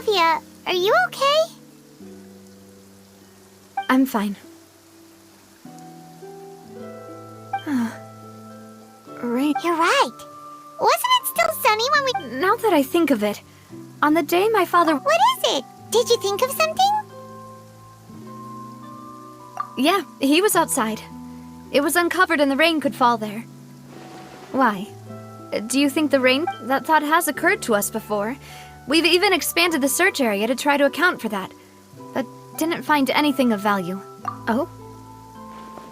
Navia, are you okay? I'm fine. Rain. You're right. Wasn't it still sunny when we... Now that I think of it, on the day my father... What is it? Did you think of something? Yeah, he was outside. It was uncovered and the rain could fall there. Why? Do you think the rain... That thought has occurred to us before. We've even expanded the search area to try to account for that, but didn't find anything of value. Oh?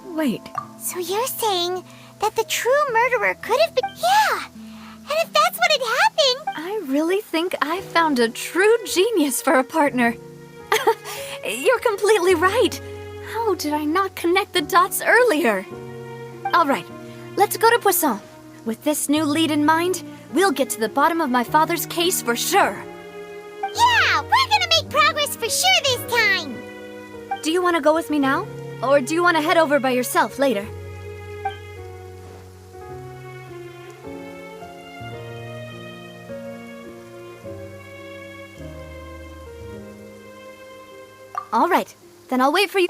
Wait. So you're saying that the true murderer could have been... Yeah! And if that's what had happened... I really think I found a true genius for a partner. You're completely right. How did I not connect the dots earlier? All right, let's go to Poisson. With this new lead in mind, we'll get to the bottom of my father's case for sure. Yeah, we're gonna make progress for sure this time. Do you want to go with me now? Or do you want to head over by yourself later? All right, then I'll wait for you.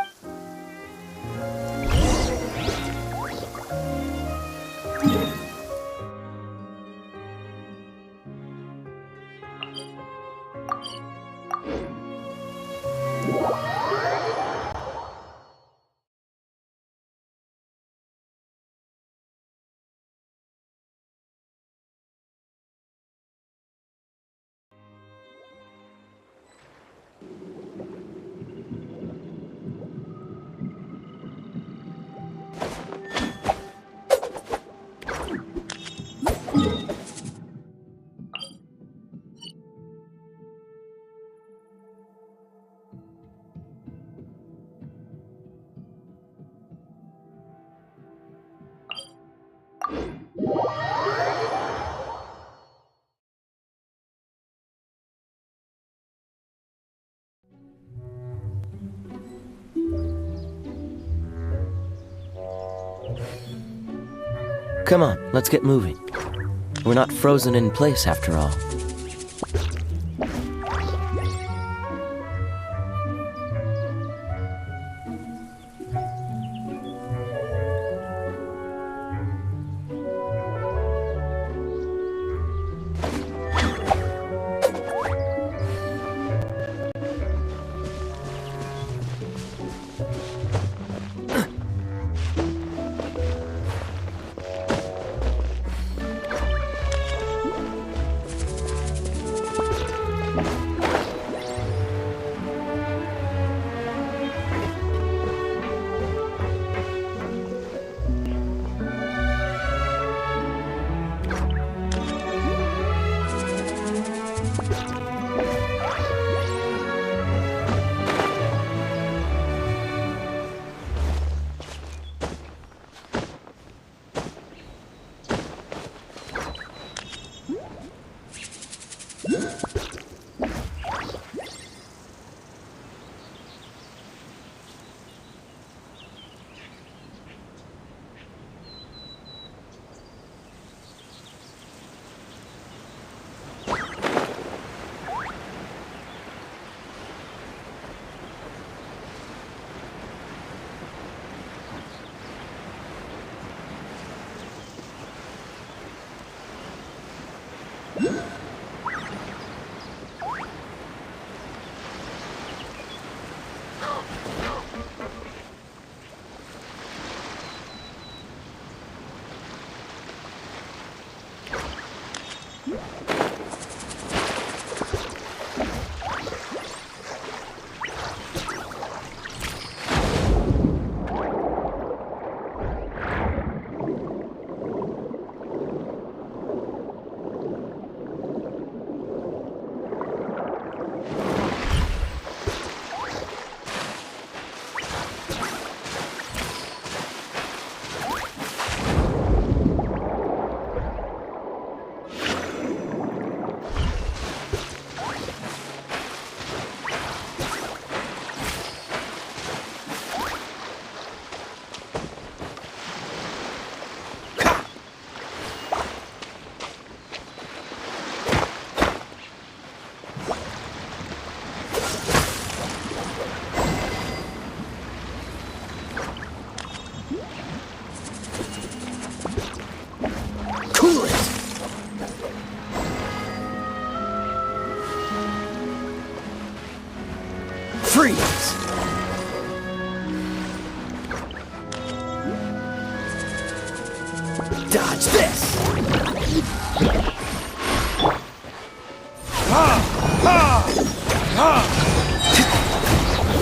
Come on, let's get moving. We're not frozen in place after all. Freeze! Dodge this!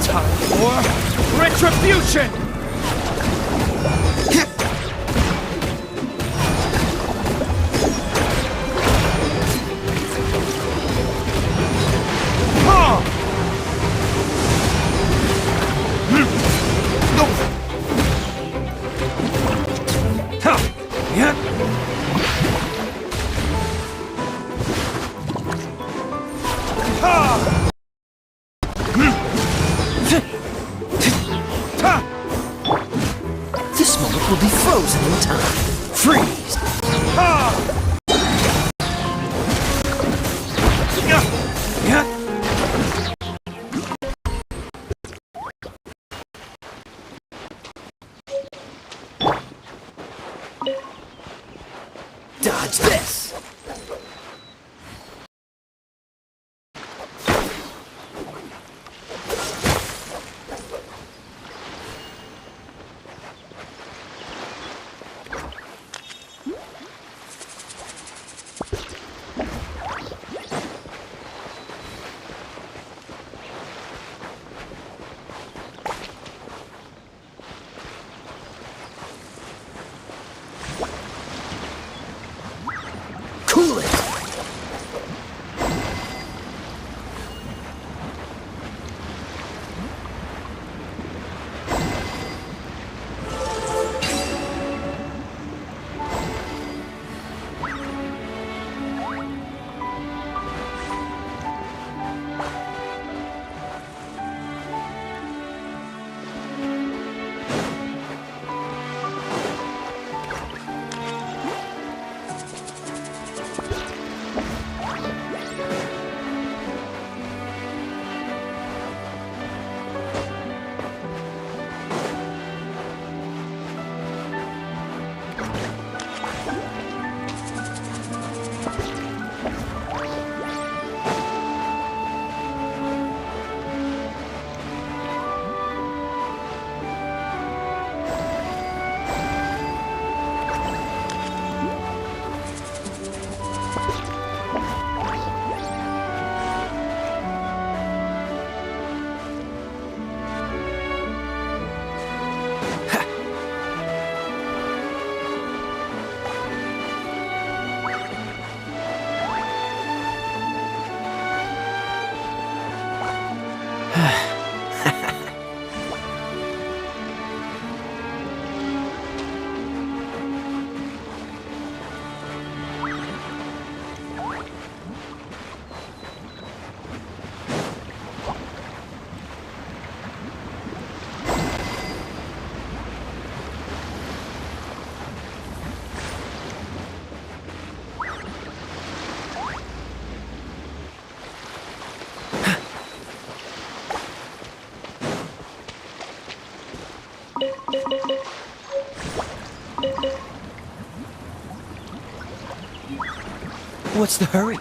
Time for retribution! This moment will be frozen in time. Freeze! Dodge this! Cool it! What's the hurry?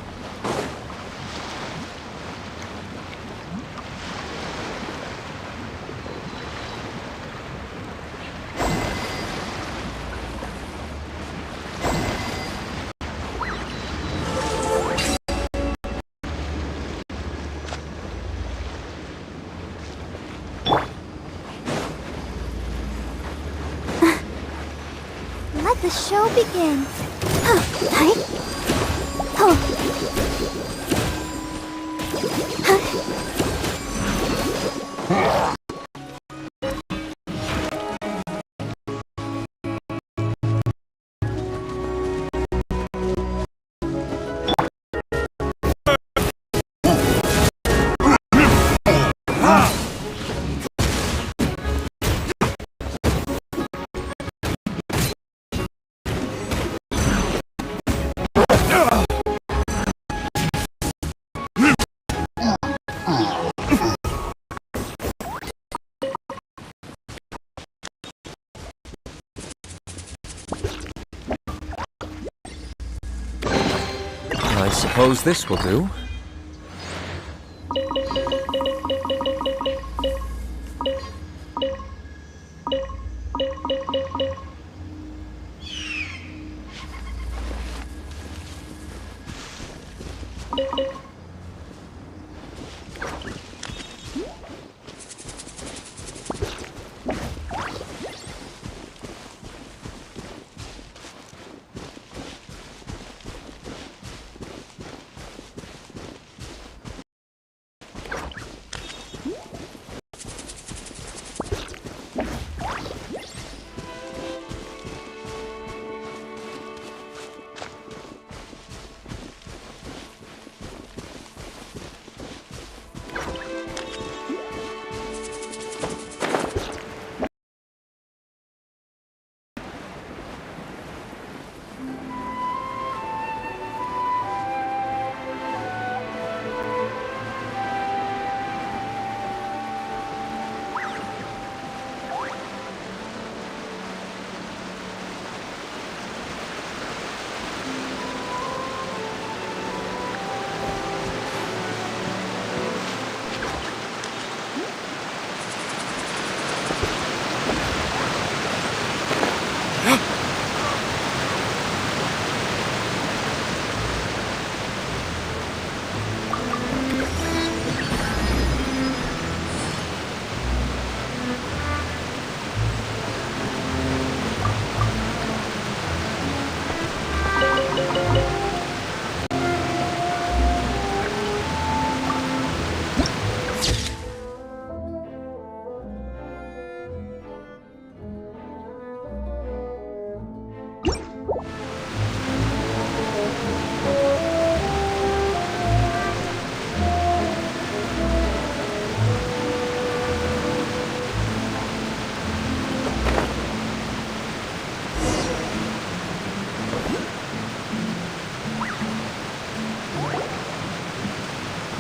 Let the show begin. I suppose this will do.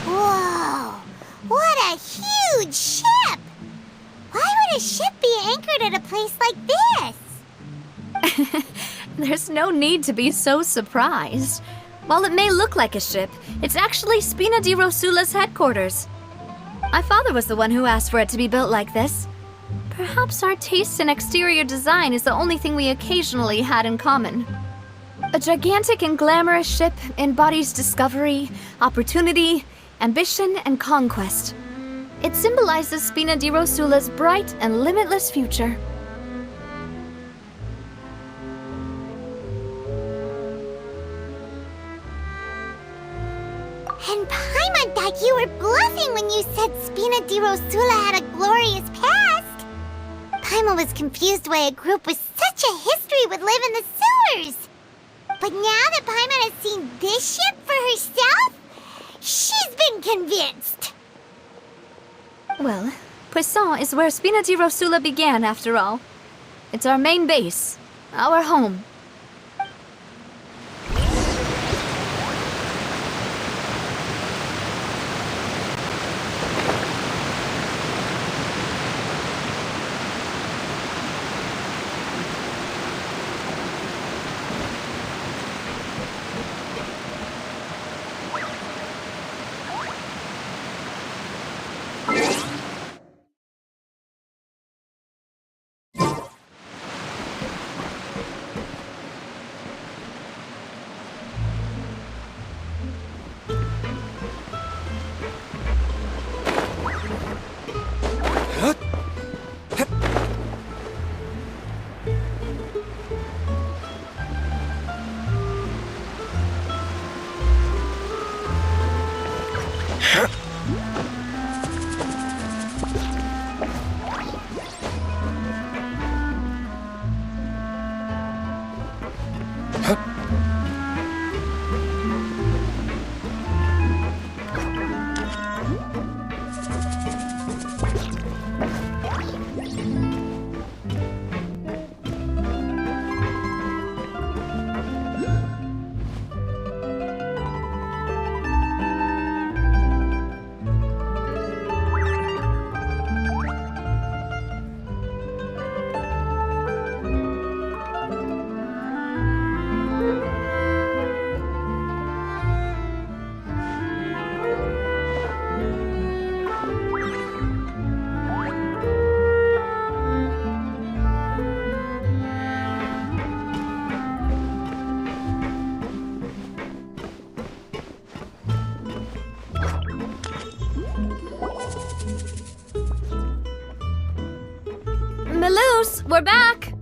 Whoa! What a huge ship! Why would a ship be anchored at a place like this? There's no need to be so surprised. While it may look like a ship, it's actually Spina di Rosula's headquarters. My father was the one who asked for it to be built like this. Perhaps our taste in exterior design is the only thing we occasionally had in common. A gigantic and glamorous ship embodies discovery, opportunity, ambition, and conquest. It symbolizes Spina di Rosula's bright and limitless future. And Paimon thought you were bluffing when you said Spina di Rosula had a glorious past. Paimon was confused why a group with such a history would live in the sewers. But now that Paimon has seen this ship for herself, she's been convinced. Well, Poisson is where Spina di Rosula began, after all. It's our main base, our home. We're back!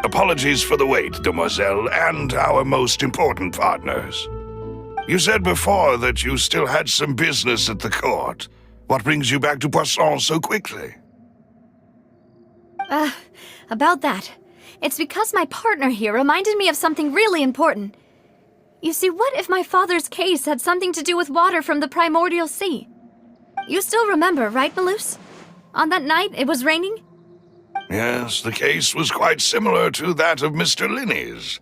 Apologies for the wait, demoiselle, and our most important partners. You said before that you still had some business at the court. What brings you back to Poisson so quickly? About that. It's because my partner here reminded me of something really important. You see, what if my father's case had something to do with water from the primordial sea? You still remember, right, Malus? On that night, it was raining? Yes, the case was quite similar to that of Mr. Linney's.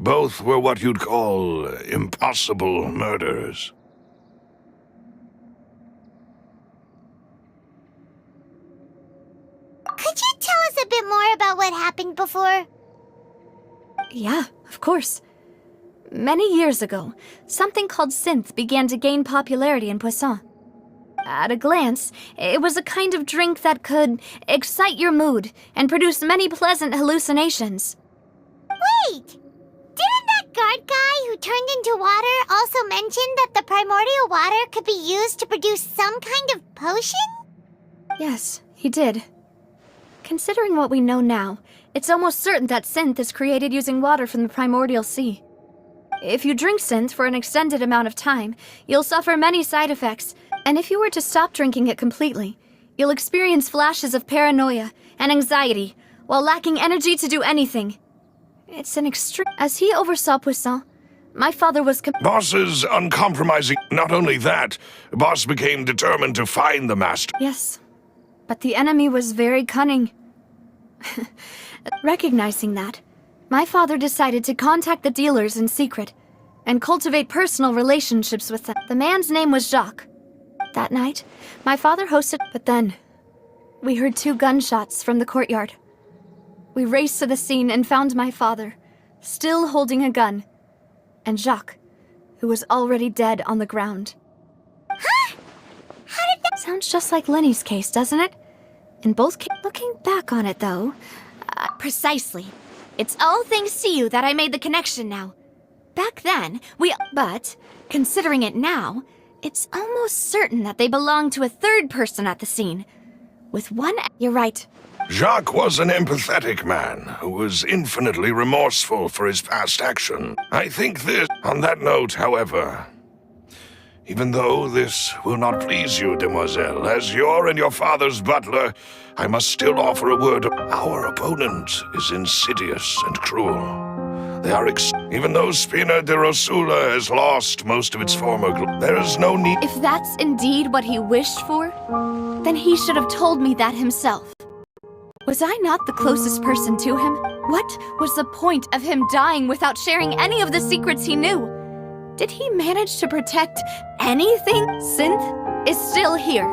Both were what you'd call impossible murders. Could you tell us a bit more about what happened before? Yeah, of course. Many years ago, something called synth began to gain popularity in Poisson. At a glance, it was a kind of drink that could excite your mood and produce many pleasant hallucinations. Wait! Didn't that guard guy who turned into water also mention that the primordial water could be used to produce some kind of potion? Yes, he did. Considering what we know now, it's almost certain that synth is created using water from the primordial sea. If you drink synth for an extended amount of time, you'll suffer many side effects, and if you were to stop drinking it completely, you'll experience flashes of paranoia and anxiety while lacking energy to do anything. It's an extreme. As he oversaw Poisson, my father was Boss's uncompromising. Not only that, Boss became determined to find the master. Yes, but the enemy was very cunning. Recognizing that, my father decided to contact the dealers in secret and cultivate personal relationships with them. The man's name was Jacques. That night, my father hosted, but then we heard 2 gunshots from the courtyard. We raced to the scene and found my father, still holding a gun, and Jacques, who was already dead on the ground. Huh? How did that— Sounds just like Lenny's case, doesn't it? In both looking back on it, though... Precisely. It's all thanks to you that I made the connection now. Back then, But, considering it now, it's almost certain that they belong to a third person at the scene. With one... You're right. Jacques was an empathetic man who was infinitely remorseful for his past action. I think this... On that note, however, even though this will not please you, demoiselle, as your and your father's butler, I must still offer a word. Our opponent is insidious and cruel. They are even though Spina de Rosula has lost most of its former there is no need. If that's indeed what he wished for, then he should have told me that himself. Was I not the closest person to him? What was the point of him dying without sharing any of the secrets he knew? Did he manage to protect anything? Synth is still here.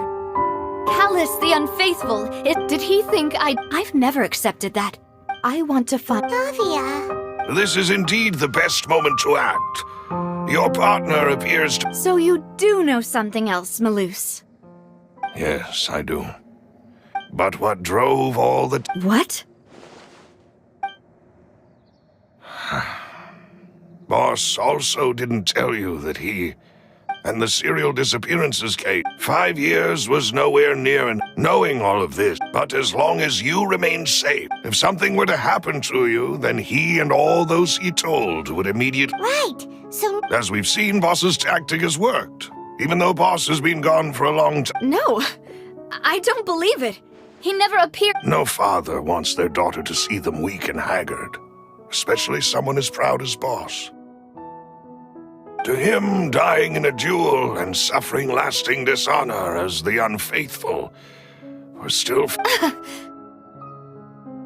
Callus the Unfaithful, did he think I've never accepted that. I want to find... Navia. This is indeed the best moment to act. Your partner appears to... So you do know something else, Malus? Yes, I do. But what drove all the... What? Boss also didn't tell you that he and the serial disappearances case. 5 years was nowhere near and knowing all of this. But as long as you remain safe, if something were to happen to you, then he and all those he told would immediately... Right, so... As we've seen, Boss's tactic has worked. Even though Boss has been gone for a long time. No, I don't believe it. He never appeared... No father wants their daughter to see them weak and haggard. Especially someone as proud as Boss. To him, dying in a duel and suffering lasting dishonor as the unfaithful were still...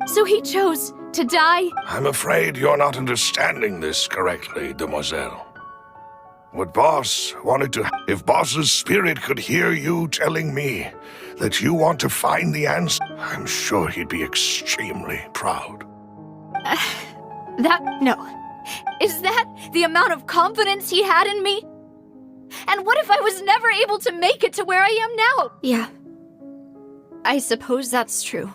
So he chose to die? I'm afraid you're not understanding this correctly, demoiselle. What Boss wanted to... If Boss's spirit could hear you telling me that you want to find the answer, I'm sure he'd be extremely proud. No. Is that the amount of confidence he had in me? And what if I was never able to make it to where I am now? Yeah. I suppose that's true.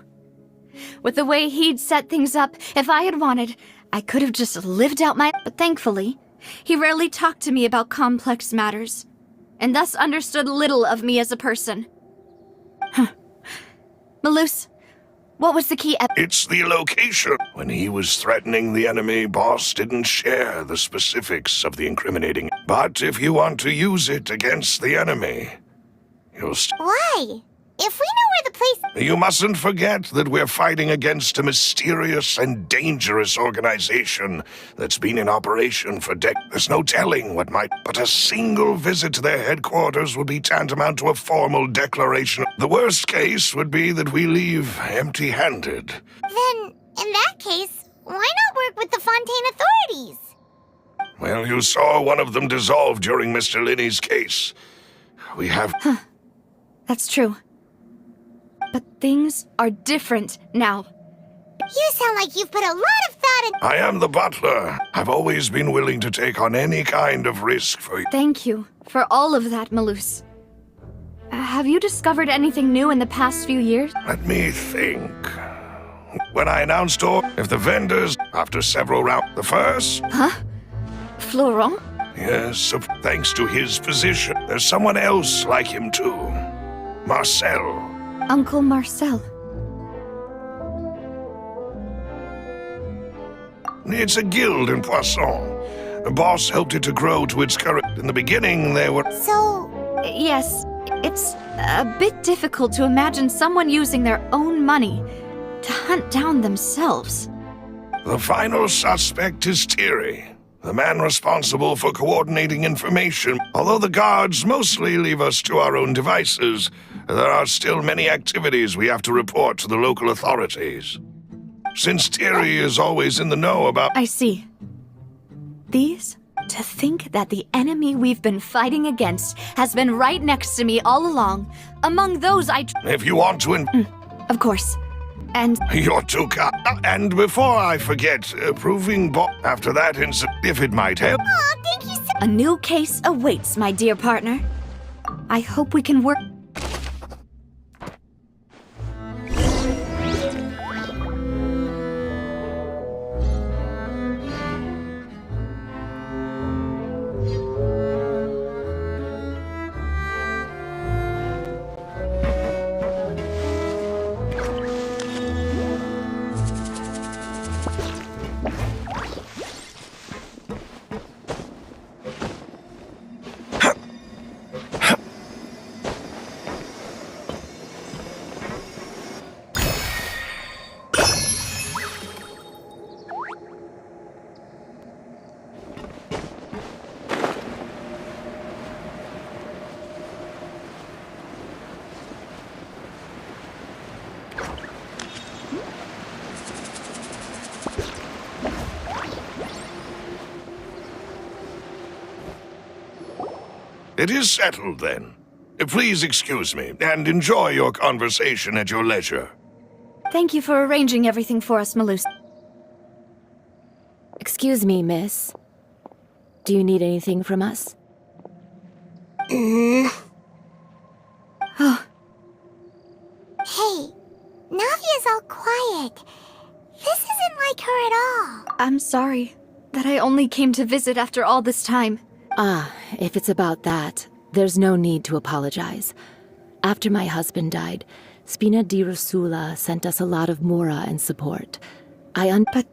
With the way he'd set things up, if I had wanted, I could have just lived out my... But thankfully, he rarely talked to me about complex matters, and thus understood little of me as a person. Malus, what was the key It's the location. When he was threatening the enemy, Boss didn't share the specifics of the incriminating. But if you want to use it against the enemy, Why? If we know where the place... You mustn't forget that we're fighting against a mysterious and dangerous organization that's been in operation for decades. There's no telling what might... But a single visit to their headquarters would be tantamount to a formal declaration. The worst case would be that we leave empty-handed. Then, in that case, why not work with the Fontaine authorities? Well, you saw one of them dissolve during Mr. Linney's case. We have... That's true. But things are different now. You sound like you've put a lot of thought in... I am the butler. I've always been willing to take on any kind of risk for you. Thank you for all of that, Malus. Have you discovered anything new in the past few years? Let me think. When I announced if the vendors, after several rounds, the first... Florent? Yes, thanks to his position. There's someone else like him too. Marcel. Uncle Marcel. It's a guild in Poisson. The boss helped it to grow to its current... In the beginning, they were... So, Yes, it's a bit difficult to imagine someone using their own money to hunt down themselves. The final suspect is Thierry, the man responsible for coordinating information. Although the guards mostly leave us to our own devices, there are still many activities we have to report to the local authorities. Since Thierry is always in the know about... I see. These? To think that the enemy we've been fighting against has been right next to me all along, among those If you want to... Of course. And You're too kind. And before I forget, proving after that incident, if it might help... aw, thank you so... a new case awaits, my dear partner. I hope we can work... It is settled, then. Please excuse me, and enjoy your conversation at your leisure. Thank you for arranging everything for us, Malus. Excuse me, miss. Do you need anything from us? Hey, Navia's all quiet. This isn't like her at all. I'm sorry that I only came to visit after all this time. Ah, if it's about that, there's no need to apologize. After my husband died, Spina di Rosula sent us a lot of mora and support. But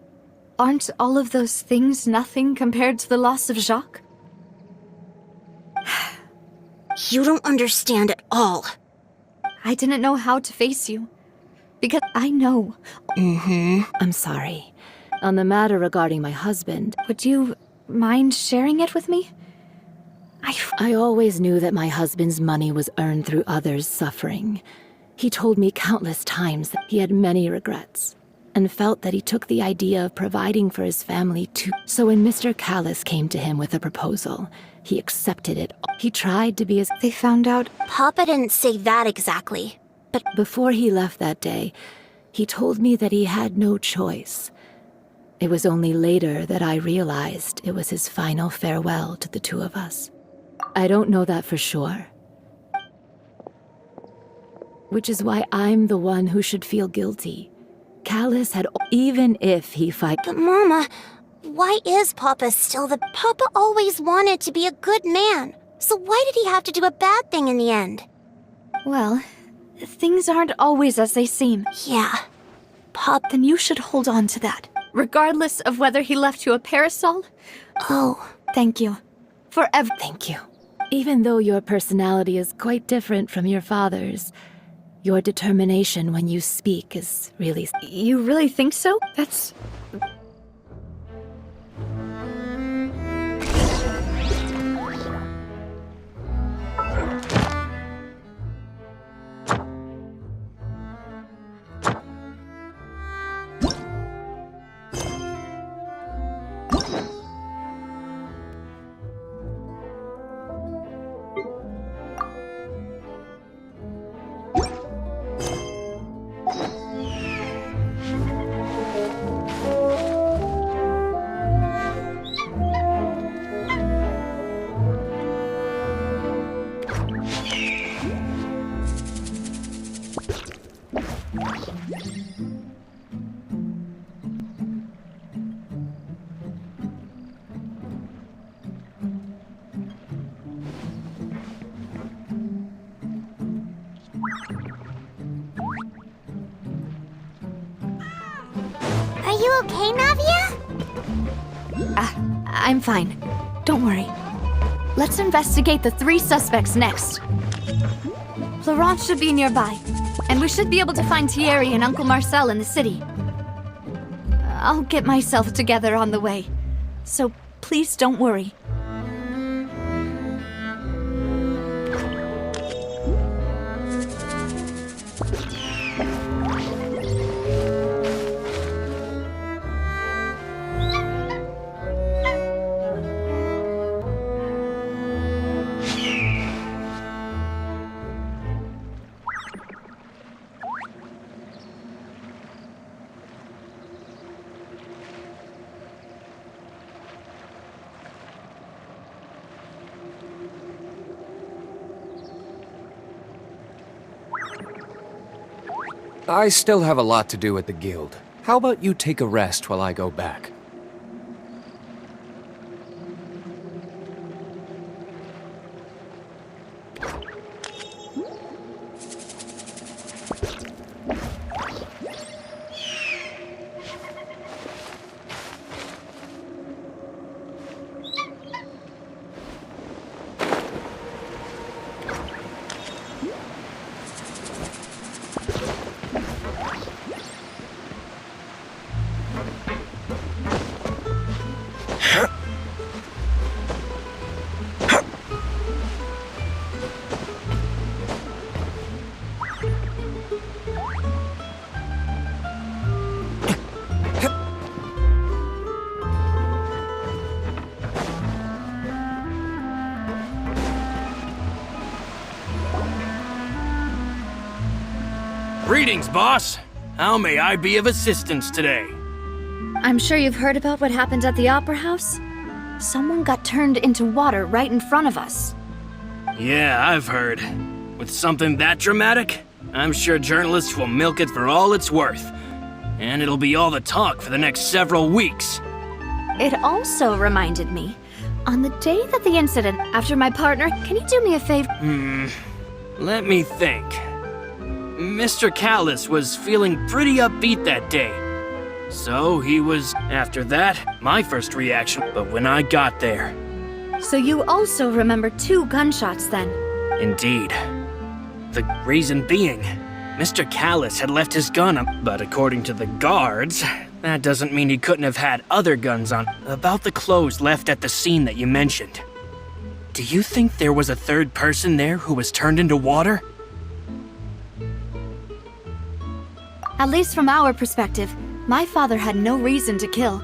aren't all of those things nothing compared to the loss of Jacques? You don't understand at all. I didn't know how to face you. Because I know. I'm sorry. On the matter regarding my husband, Would you mind sharing it with me? I always knew that my husband's money was earned through others' suffering. He told me countless times that he had many regrets, and felt that he took the idea of providing for his family too. So when Mr. Callis came to him with a proposal, he accepted it. He tried to be as... They found out. Papa didn't say that exactly. But before he left that day, he told me that he had no choice. It was only later that I realized it was his final farewell to the two of us. I don't know that for sure. Which is why I'm the one who should feel guilty. Callis had... Even if he fight... But Mama, why is Papa still the... Papa always wanted to be a good man. So why did he have to do a bad thing in the end? Well, things aren't always as they seem. Yeah. Then you should hold on to that. Regardless of whether he left you a parasol. Oh. Thank you. For Thank you. Even though your personality is quite different from your father's, your determination when you speak is really... You really think so? That's... Are you okay, Navia? I'm fine. Don't worry. Let's investigate the 3 suspects next. Florence should be nearby, and we should be able to find Thierry and Uncle Marcel in the city. I'll get myself together on the way, so please don't worry. I still have a lot to do at the guild. How about you take a rest while I go back? Greetings, boss. How may I be of assistance today? I'm sure you've heard about what happened at the Opera House. Someone got turned into water right in front of us. Yeah, I've heard. With something that dramatic, I'm sure journalists will milk it for all it's worth. And it'll be all the talk for the next several weeks. It also reminded me, on the day that the incident, after my partner, can you do me a favor? Let me think. Mr. Callis was feeling pretty upbeat that day. So he was, after that, my first reaction, but when I got there. So you also remember 2 gunshots then? Indeed. The reason being, Mr. Callis had left his gun up, but according to the guards, that doesn't mean he couldn't have had other guns on. About the clothes left at the scene that you mentioned. Do you think there was a 3rd person there who was turned into water? At least from our perspective, my father had no reason to kill.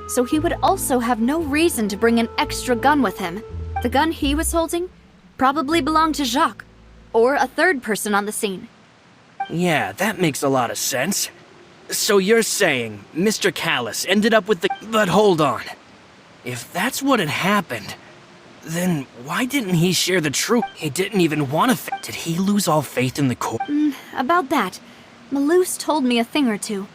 So he would also have no reason to bring an extra gun with him. The gun he was holding probably belonged to Jacques, or a 3rd person on the scene. Yeah, that makes a lot of sense. So you're saying Mr. Callis ended up with the... But hold on. If that's what had happened, then why didn't he share the truth? He didn't even want to... Did he lose all faith in the court? About that, Malouse told me a thing or two.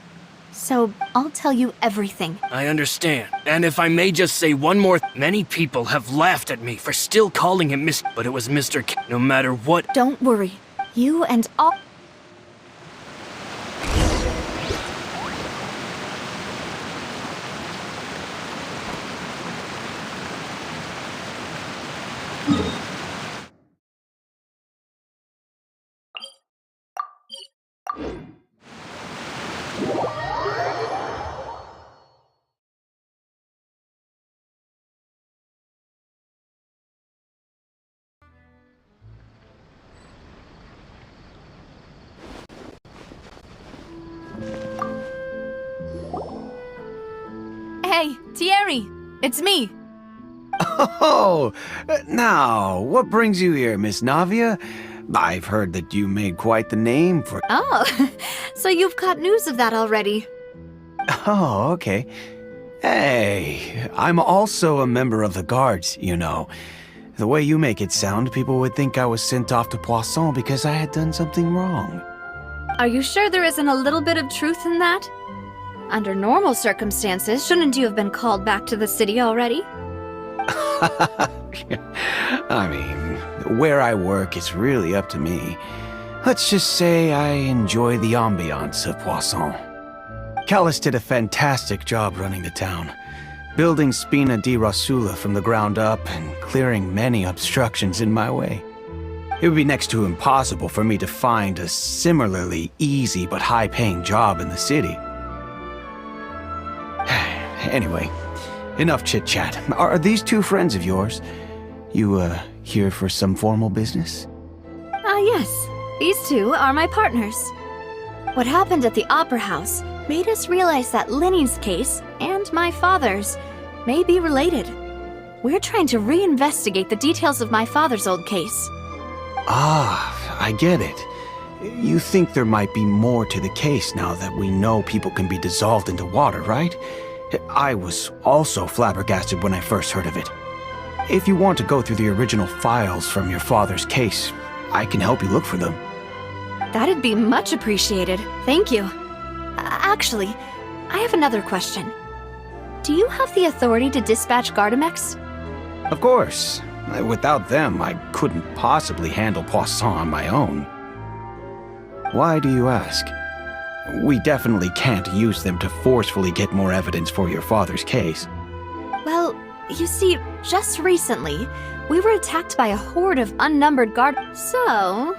So I'll tell you everything. I understand. And if I may just say one more... Many people have laughed at me for still calling him But it was Mr. No matter what... Don't worry. You and all... Hey, Thierry, it's me. Oh, now, what brings you here, Miss Navia? I've heard that you made quite the name for... Oh, so you've caught news of that already. Oh, okay. Hey, I'm also a member of the guards, you know. The way you make it sound, people would think I was sent off to Poisson because I had done something wrong. Are you sure there isn't a little bit of truth in that? Under normal circumstances, shouldn't you have been called back to the city already? I mean, where I work is really up to me. Let's just say I enjoy the ambiance of Poisson. Callis did a fantastic job running the town, building Spina di Rosula from the ground up and clearing many obstructions in my way. It would be next to impossible for me to find a similarly easy but high-paying job in the city. Anyway, enough chit-chat. Are these two friends of yours? You, here for some formal business? Yes. These two are my partners. What happened at the Opera House made us realize that Linny's case and my father's may be related. We're trying to reinvestigate the details of my father's old case. Ah, I get it. You think there might be more to the case now that we know people can be dissolved into water, right? I was also flabbergasted when I first heard of it. If you want to go through the original files from your father's case, I can help you look for them. That'd be much appreciated. Thank you. Actually, I have another question. Do you have the authority to dispatch Gardamex? Of course. Without them, I couldn't possibly handle Poisson on my own. Why do you ask? We definitely can't use them to forcefully get more evidence for your father's case. Well, you see, just recently, we were attacked by a horde of unnumbered guard. So,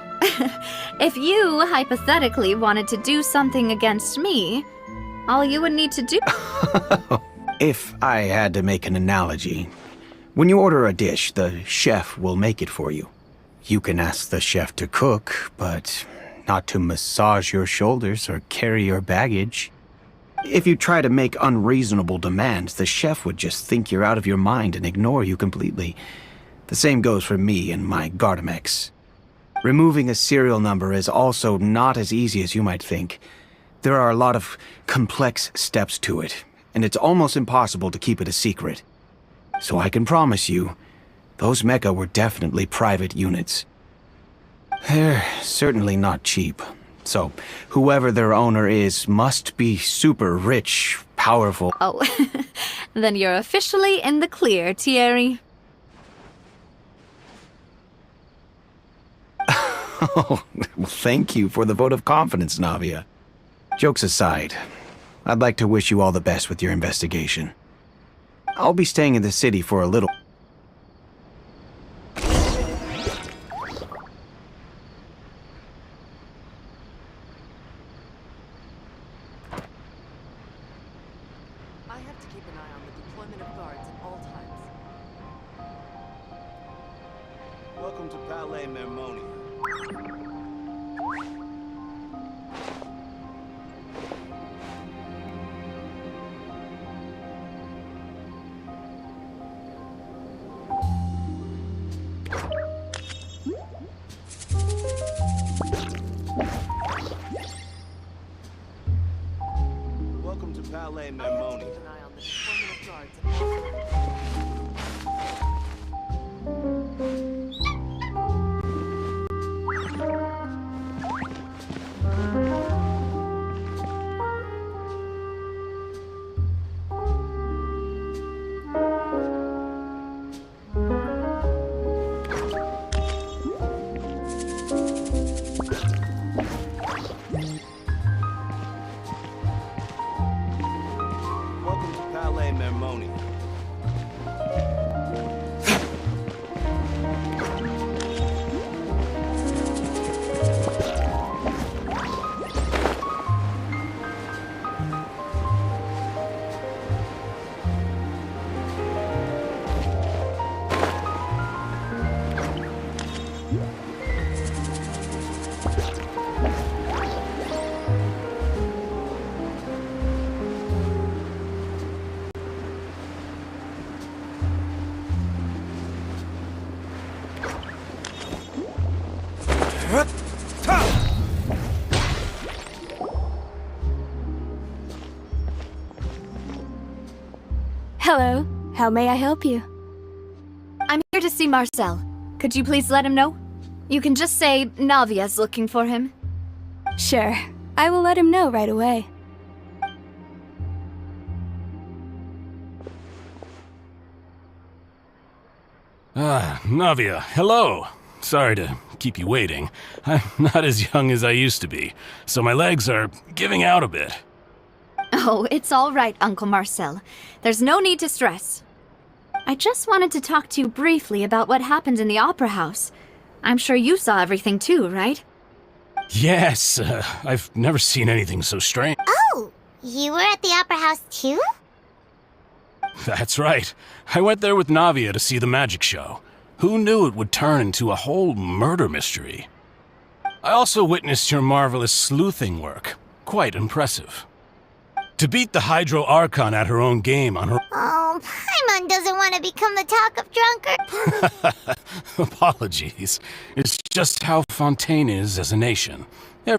if you hypothetically wanted to do something against me, all you would need to do... If I had to make an analogy, when you order a dish, the chef will make it for you. You can ask the chef to cook, but not to massage your shoulders or carry your baggage. If you try to make unreasonable demands, the chef would just think you're out of your mind and ignore you completely. The same goes for me and my Gardamex. Removing a serial number is also not as easy as you might think. There are a lot of complex steps to it, and it's almost impossible to keep it a secret. So I can promise you, those mecha were definitely private units. They're certainly not cheap. So, whoever their owner is must be super rich, powerful. Oh, then you're officially in the clear, Thierry. Oh, well, thank you for the vote of confidence, Navia. Jokes aside, I'd like to wish you all the best with your investigation. I'll be staying in the city for a little... I have to keep an eye on the deployment of guards at all times. Welcome to Palais Mermonia. Welcome to Palais Mermonia. Keep an eye on the deployment of guards at all times. Welcome to Palais Mermonia. Hello. How may I help you? I'm here to see Marcel. Could you please let him know? You can just say Navia's looking for him. Sure. I will let him know right away. Navia, hello. Sorry to keep you waiting. I'm not as young as I used to be, so my legs are giving out a bit. Oh, it's all right, Uncle Marcel. There's no need to stress. I just wanted to talk to you briefly about what happened in the Opera House. I'm sure you saw everything too, right? Yes, I've never seen anything so strange. Oh, you were at the Opera House too? That's right. I went there with Navia to see the magic show. Who knew it would turn into a whole murder mystery? I also witnessed your marvelous sleuthing work. Quite impressive. To beat the Hydro Archon at her own game on her... Oh, Paimon doesn't want to become the talk of drunkard. Apologies. It's just how Fontaine is as a nation.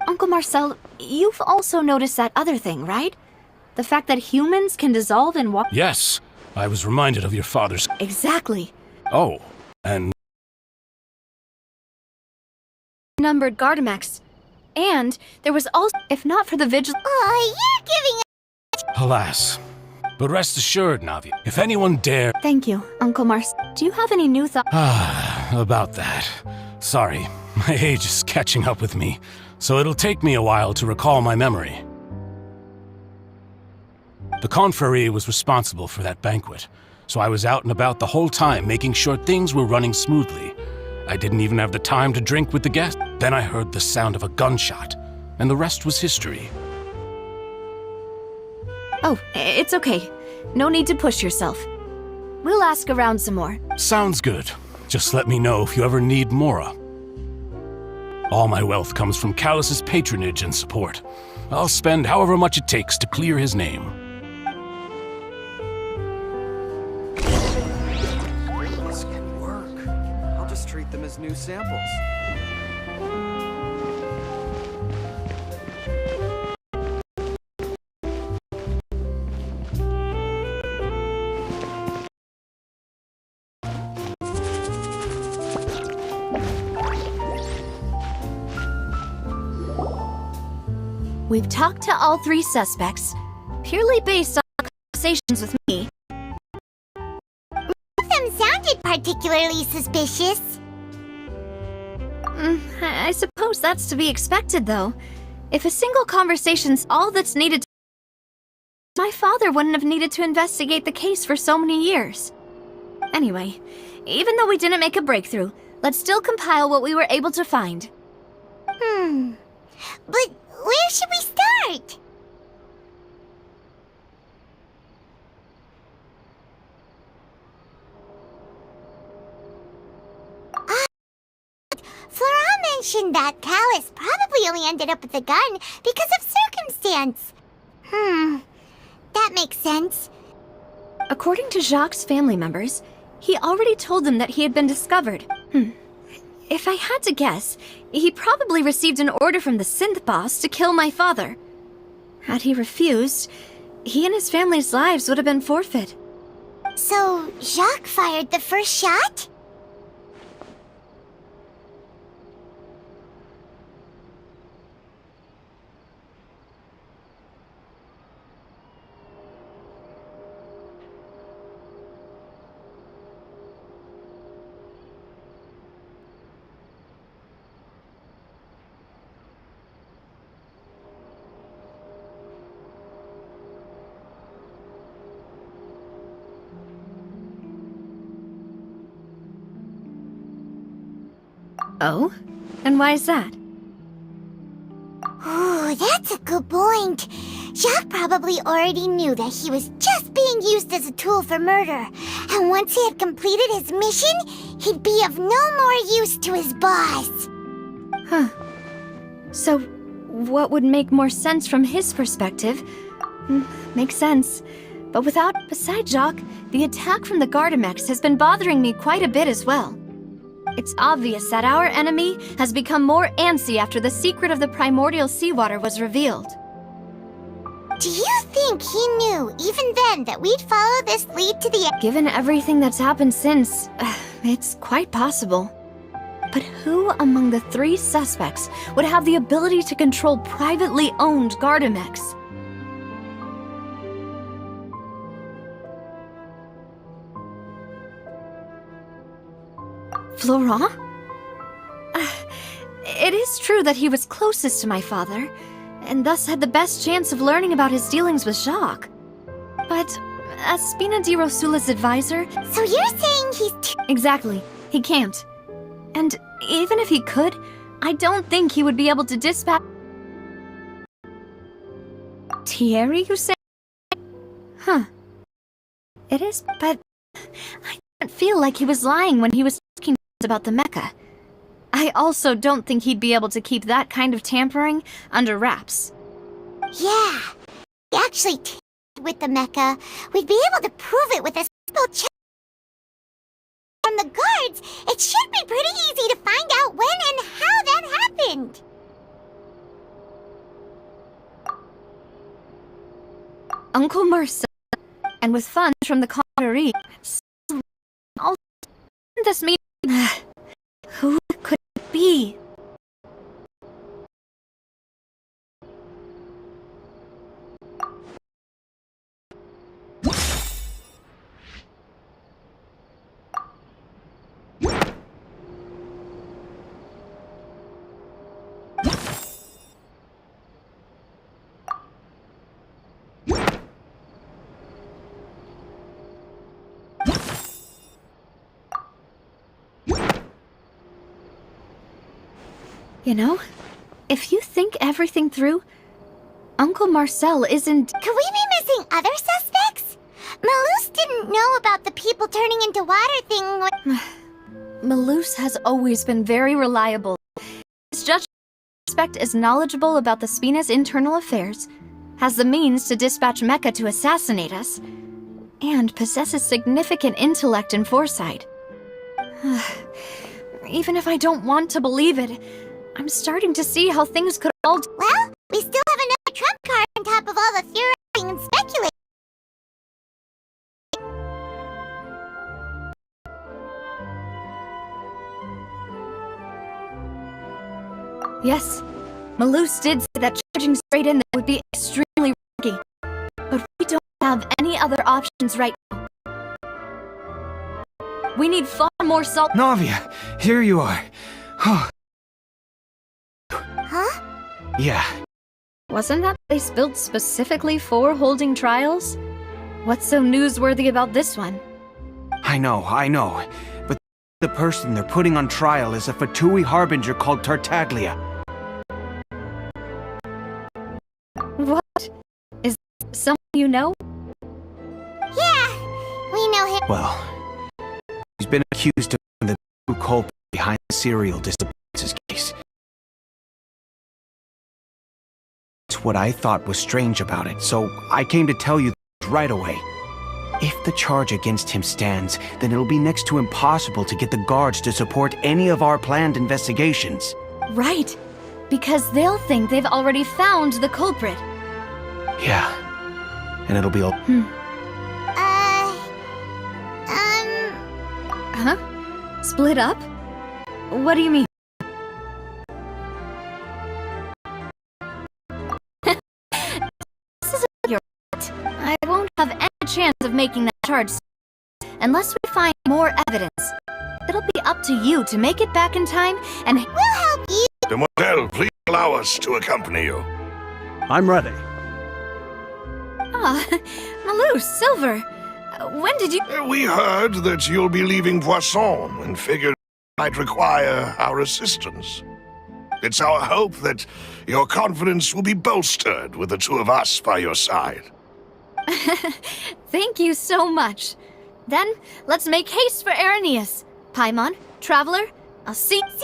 Uncle Marcel, you've also noticed that other thing, right? The fact that humans can dissolve in water. Yes, I was reminded of your father's... Exactly. Oh, and... Numbered Gardamex. And there was also... If not for the vigil... Oh, you're giving... Alas. But rest assured, Navia, if anyone dare... Thank you, Uncle Marcel. Do you have any new thoughts? About that. Sorry, my age is catching up with me, so it'll take me a while to recall my memory. The confrérie was responsible for that banquet, so I was out and about the whole time making sure things were running smoothly. I didn't even have the time to drink with the guests. Then I heard the sound of a gunshot, and the rest was history. Oh, it's okay. No need to push yourself. We'll ask around some more. Sounds good. Just let me know if you ever need Mora. All my wealth comes from Callus's patronage and support. I'll spend however much it takes to clear his name. This can work. I'll just treat them as new samples. We've talked to all three suspects, purely based on conversations with me. None of them sounded particularly suspicious. I suppose that's to be expected, though. If a single conversation's all that's needed to... My father wouldn't have needed to investigate the case for so many years. Anyway, even though we didn't make a breakthrough, let's still compile what we were able to find. But where should we start? Flora mentioned that Callus probably only ended up with the gun because of circumstance. That makes sense. According to Jacques' family members, he already told them that he had been discovered. If I had to guess, he probably received an order from the synth boss to kill my father. Had he refused, he and his family's lives would have been forfeit. So, Jacques fired the first shot? Oh? And why is that? Ooh, that's a good point. Jacques probably already knew that he was just being used as a tool for murder. And once he had completed his mission, he'd be of no more use to his boss. So, what would make more sense from his perspective? Makes sense. But beside Jacques, the attack from the Gardamex has been bothering me quite a bit as well. It's obvious that our enemy has become more antsy after the secret of the primordial seawater was revealed. Do you think he knew, even then, that we'd follow this lead to the end? Given everything that's happened since, it's quite possible. But who among the 3 suspects would have the ability to control privately owned Gardemex? Florent? It is true that he was closest to my father, and thus had the best chance of learning about his dealings with Jacques. But as Spina di Rosula's advisor... So you're saying he's... Exactly. He can't. And even if he could, I don't think he would be able to dispatch... Thierry, you say? Huh. It is, but... I didn't feel like he was lying when he was talking about the mecha. I also don't think he'd be able to keep that kind of tampering under wraps. Yeah. Actually, with the mecha, we'd be able to prove it with a simple check from the guards. It should be pretty easy to find out when and how that happened. Uncle Marcel, and with funds from the Connery, all this meeting. Who could it be? You know, if you think everything through, Uncle Marcel isn't... Could we be missing other suspects? Malouse didn't know about the people turning into water thing when... Malouse has always been very reliable. His judge suspect is knowledgeable about the Spina's internal affairs, has the means to dispatch Mecha to assassinate us, and possesses significant intellect and foresight. Even if I don't want to believe it, I'm starting to see how things could all... Well, we still have another trump card on top of all the theorizing and speculating. Yes, Malouse did say that charging straight in there would be extremely risky, but we don't have any other options right now. We need far more salt... Navia, here you are. Huh? Yeah. Wasn't that place built specifically for holding trials? What's so newsworthy about this one? I know. But the person they're putting on trial is a Fatui harbinger called Tartaglia. What? Is someone you know? Yeah, we know him. Well, he's been accused of being the true culprit behind the serial disappearances case. It's what I thought was strange about it, so I came to tell you right away. If the charge against him stands, then it'll be next to impossible to get the guards to support any of our planned investigations. Right, because they'll think they've already found the culprit. Yeah, and it'll be all... Huh? Split up? What do you mean? This isn't your fault. I won't have any chance of making that charge unless we find more evidence. It'll be up to you to make it back in time, and we'll help you. Demoiselle, please allow us to accompany you. I'm ready. Ah, Malouse, Silver, when did you... We heard that you'll be leaving Poisson and figured it might require our assistance. It's our hope that your confidence will be bolstered with the two of us by your side. Thank you so much. Then, let's make haste for Arrhenius. Paimon, Traveler, I'll see you then!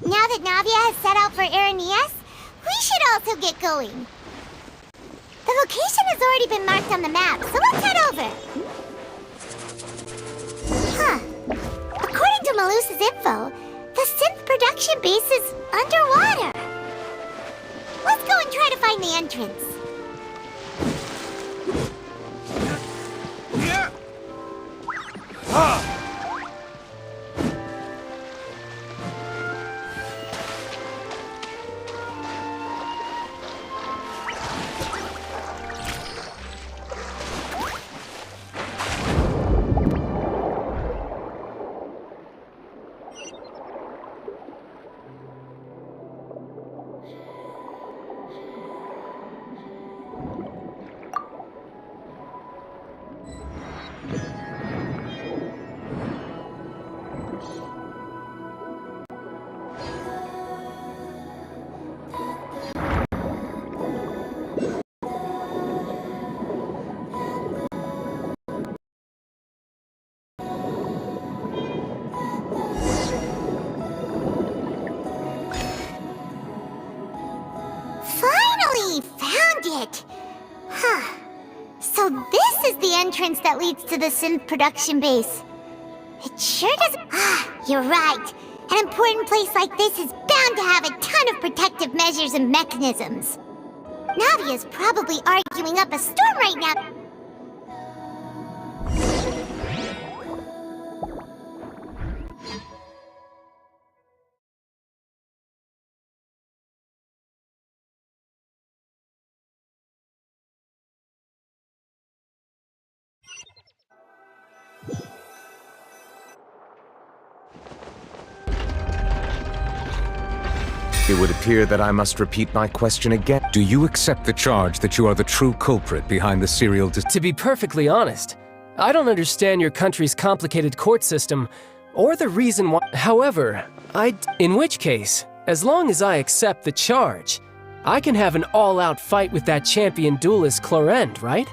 Now Navia has set out for Araneas, we should also get going. The location has already been marked on the map, so let's head over. Huh. According to Malusa's info, the synth production base is underwater. Let's go and try to find the entrance. So this is the entrance that leads to the synth production base. It sure does. You're right. An important place like this is bound to have a ton of protective measures and mechanisms. Navia's probably arguing up a storm right now. It would appear that I must repeat my question again. Do you accept the charge that you are the true culprit behind the serial To be perfectly honest, I don't understand your country's complicated court system, or the reason why. However, in which case, as long as I accept the charge, I can have an all-out fight with that champion duelist Clorend, right?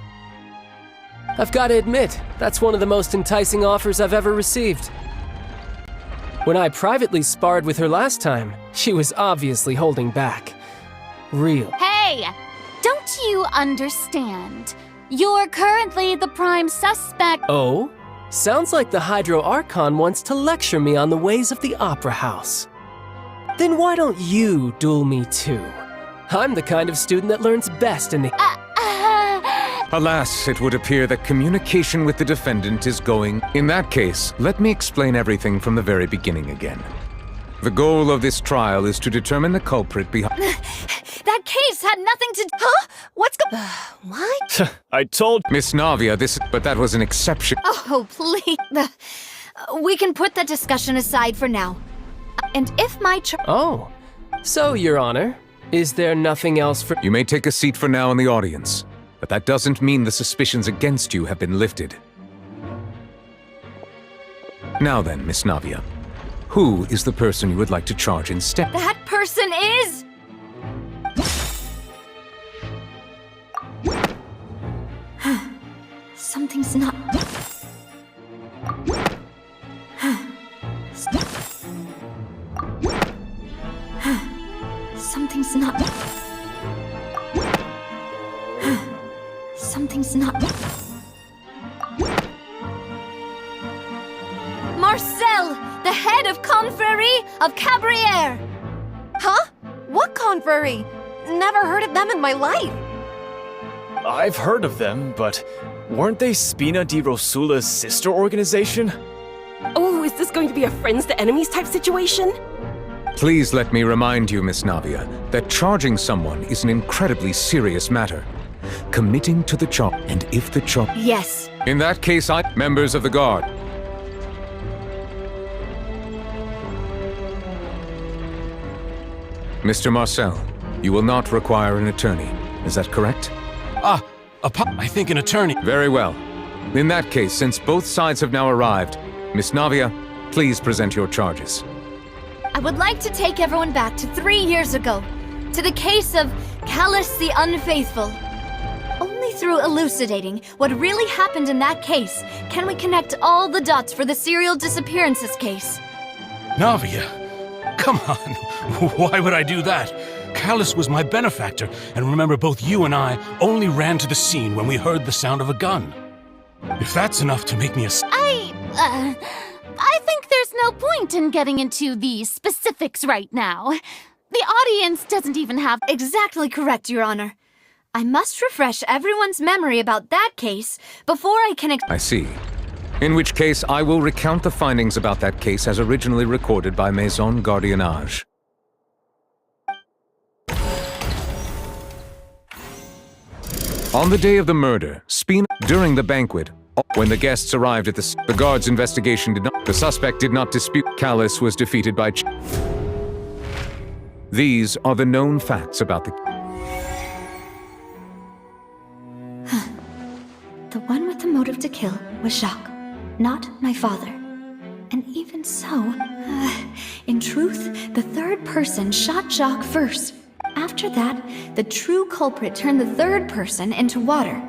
I've got to admit, that's one of the most enticing offers I've ever received. When I privately sparred with her last time, she was obviously holding back. Real. Hey! Don't you understand? You're currently the prime suspect. Oh? Sounds like the Hydro Archon wants to lecture me on the ways of the Opera House. Then why don't you duel me too? I'm the kind of student that learns best in the— Alas, it would appear that communication with the defendant is going. In that case, let me explain everything from the very beginning again. The goal of this trial is to determine the culprit behind— That case had nothing to— Huh? What's What? I told Miss Navia this, but that was an exception. Oh, please. We can put that discussion aside for now. And if my Oh. So, Your Honor, is there nothing else for— You may take a seat for now in the audience. But that doesn't mean the suspicions against you have been lifted. Now then, Miss Navia, who is the person you would like to charge instead? That person is... Something's not... Something's not... Something's not... Marcel, the head of Confrérie of Cabriere! Huh? What confrérie? Never heard of them in my life. I've heard of them, but weren't they Spina di Rosula's sister organization? Oh, is this going to be a friends to enemies type situation? Please let me remind you, Miss Navia, that charging someone is an incredibly serious matter. Committing to the charge, and if the charge... Yes. In that case, members of the guard. Mr. Marcel, you will not require an attorney. Is that correct? I think an attorney... Very well. In that case, since both sides have now arrived, Miss Navia, please present your charges. I would like to take everyone back to 3 years ago, to the case of Callus the Unfaithful. Only through elucidating what really happened in that case can we connect all the dots for the serial disappearances case. Navia, Come on, why would I do that? Callus was my benefactor, and remember both you and I only ran to the scene when we heard the sound of a gun. If that's enough to make me a... I think there's no point in getting into the specifics right now. The audience doesn't even have... Exactly correct, Your Honor. I must refresh everyone's memory about that case before I can... I see. In which case, I will recount the findings about that case as originally recorded by Maison Gardiennage. On the day of the murder, during the banquet, when the guests arrived at the guard's investigation the suspect did not dispute. Callus was defeated by These are the known facts about the... The one with the motive to kill was Jacques, not my father. And even so, in truth, the third person shot Jacques first. After that, the true culprit turned the third person into water,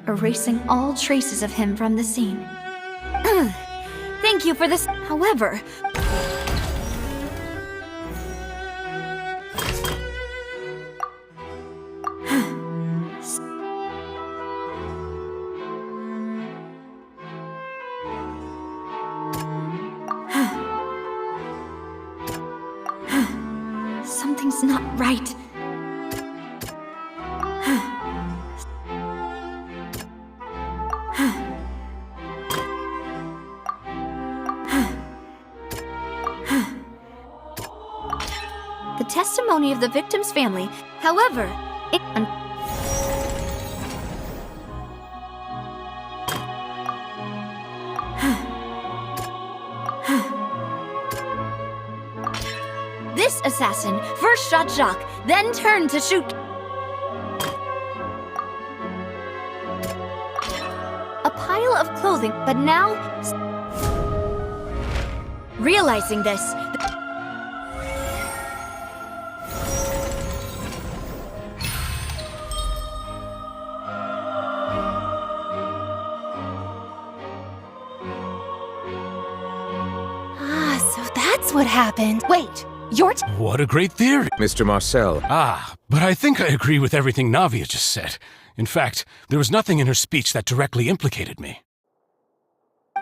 erasing all traces of him from the scene. Thank you for this. However... Something's not right. The testimony of the victim's family, however, this assassin first shot Jacques, then turned to shoot a pile of clothing, but now, realizing this, That's what happened. Wait, you're... What a great theory! Mr. Marcel. But I think I agree with everything Navia just said. In fact, there was nothing in her speech that directly implicated me.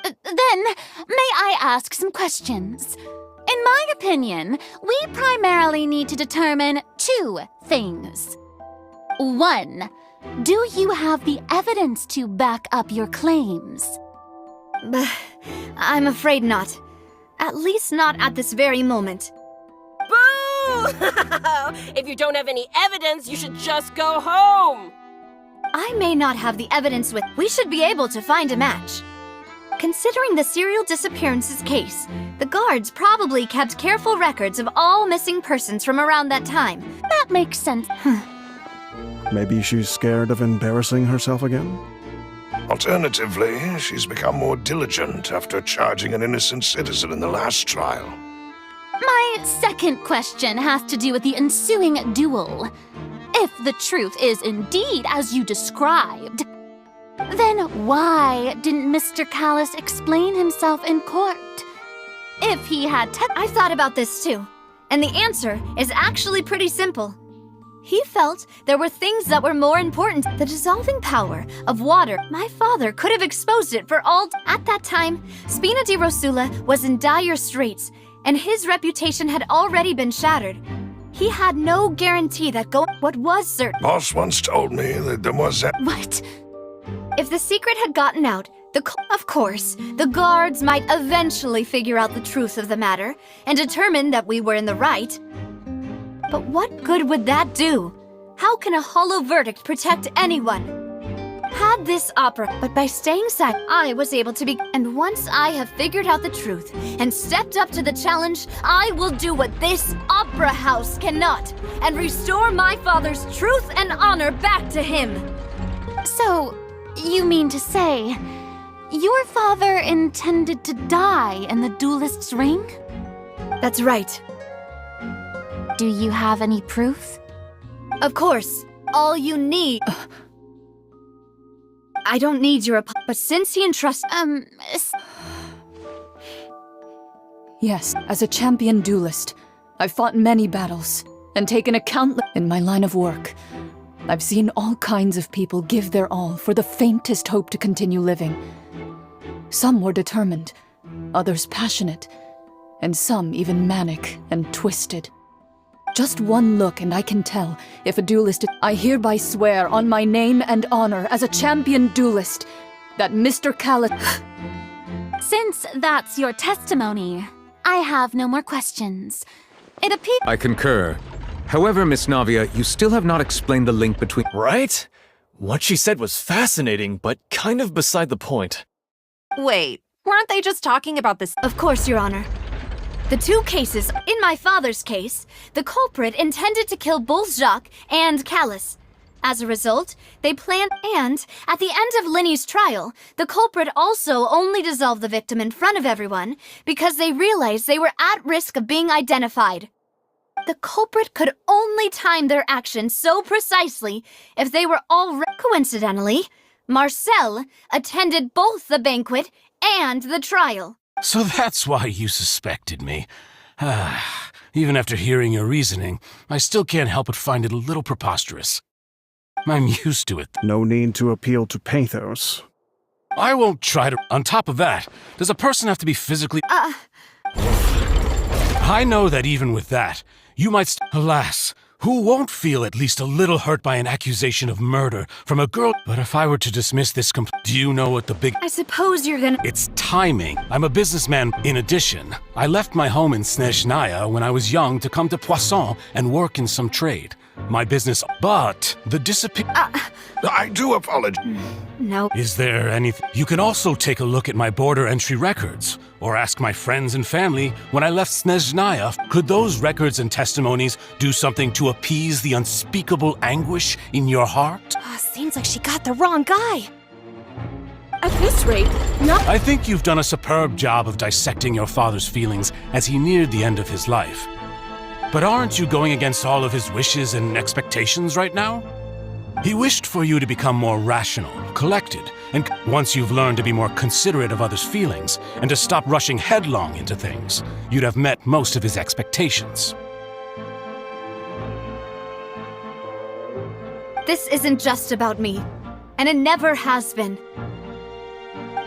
Then, may I ask some questions? In my opinion, we primarily need to determine two things. One, do you have the evidence to back up your claims? I'm afraid not. At least not at this very moment. Boo! If you don't have any evidence, you should just go home! I may not have the evidence with... We should be able to find a match. Considering the serial disappearances case, the guards probably kept careful records of all missing persons from around that time. That makes sense. Maybe she's scared of embarrassing herself again? Alternatively, she's become more diligent after charging an innocent citizen in the last trial. My second question has to do with the ensuing duel. If the truth is indeed as you described, then why didn't Mr. Callus explain himself in court? If he had I thought about this too, and the answer is actually pretty simple. He felt there were things that were more important. The dissolving power of water. My father could have exposed it for all... At that time, Spina di Rosula was in dire straits, and his reputation had already been shattered. He had no guarantee that what was certain... Boss once told me that there was a... What? If the secret had gotten out, of course, the guards might eventually figure out the truth of the matter and determine that we were in the right. But what good would that do? How can a hollow verdict protect anyone? Had this opera, but by staying silent, I was able to be... And once I have figured out the truth and stepped up to the challenge, I will do what this opera house cannot and restore my father's truth and honor back to him. So, you mean to say, your father intended to die in the duelist's ring? That's right. Do you have any proof? Of course. All you need... I don't need your but since he entrusts... Yes, as a champion duelist, I've fought many battles and taken a countless in my line of work. I've seen all kinds of people give their all for the faintest hope to continue living. Some were determined, others passionate, and some even manic and twisted. Just one look and I can tell if a duelist I hereby swear on my name and honor as a champion duelist that Mr. Callis... Since that's your testimony, I have no more questions. It appears... I concur. However, Miss Navia, you still have not explained the link between... Right? What she said was fascinating, but kind of beside the point. Wait, weren't they just talking about this? Of course, Your Honor. The two cases, in my father's case, the culprit intended to kill both Jacques and Callis. As a result, they planned, and at the end of Linny's trial, the culprit also only dissolved the victim in front of everyone because they realized they were at risk of being identified. The culprit could only time their actions so precisely if they were all coincidentally, Marcel attended both the banquet and the trial. So that's why you suspected me. Even after hearing your reasoning, I still can't help but find it a little preposterous. I'm used to it. No need to appeal to pathos. I won't try to... On top of that, does a person have to be physically... I know that even with that, you might... Alas, who won't feel at least a little hurt by an accusation of murder from a girl? But if I were to dismiss this do you know what the big... I suppose you're gonna... It's timing. I'm a businessman. In addition, I left my home in Snezhnaya when I was young to come to Poisson and work in some trade. My business... But the I do apologize. No. Is there anything... You can also take a look at my border entry records, or ask my friends and family when I left Snezhnaya. Could those records and testimonies do something to appease the unspeakable anguish in your heart? Seems like she got the wrong guy. At this rate, no. I think you've done a superb job of dissecting your father's feelings as he neared the end of his life. But aren't you going against all of his wishes and expectations right now? He wished for you to become more rational, collected, and once you've learned to be more considerate of others' feelings and to stop rushing headlong into things, you'd have met most of his expectations. This isn't just about me, and it never has been.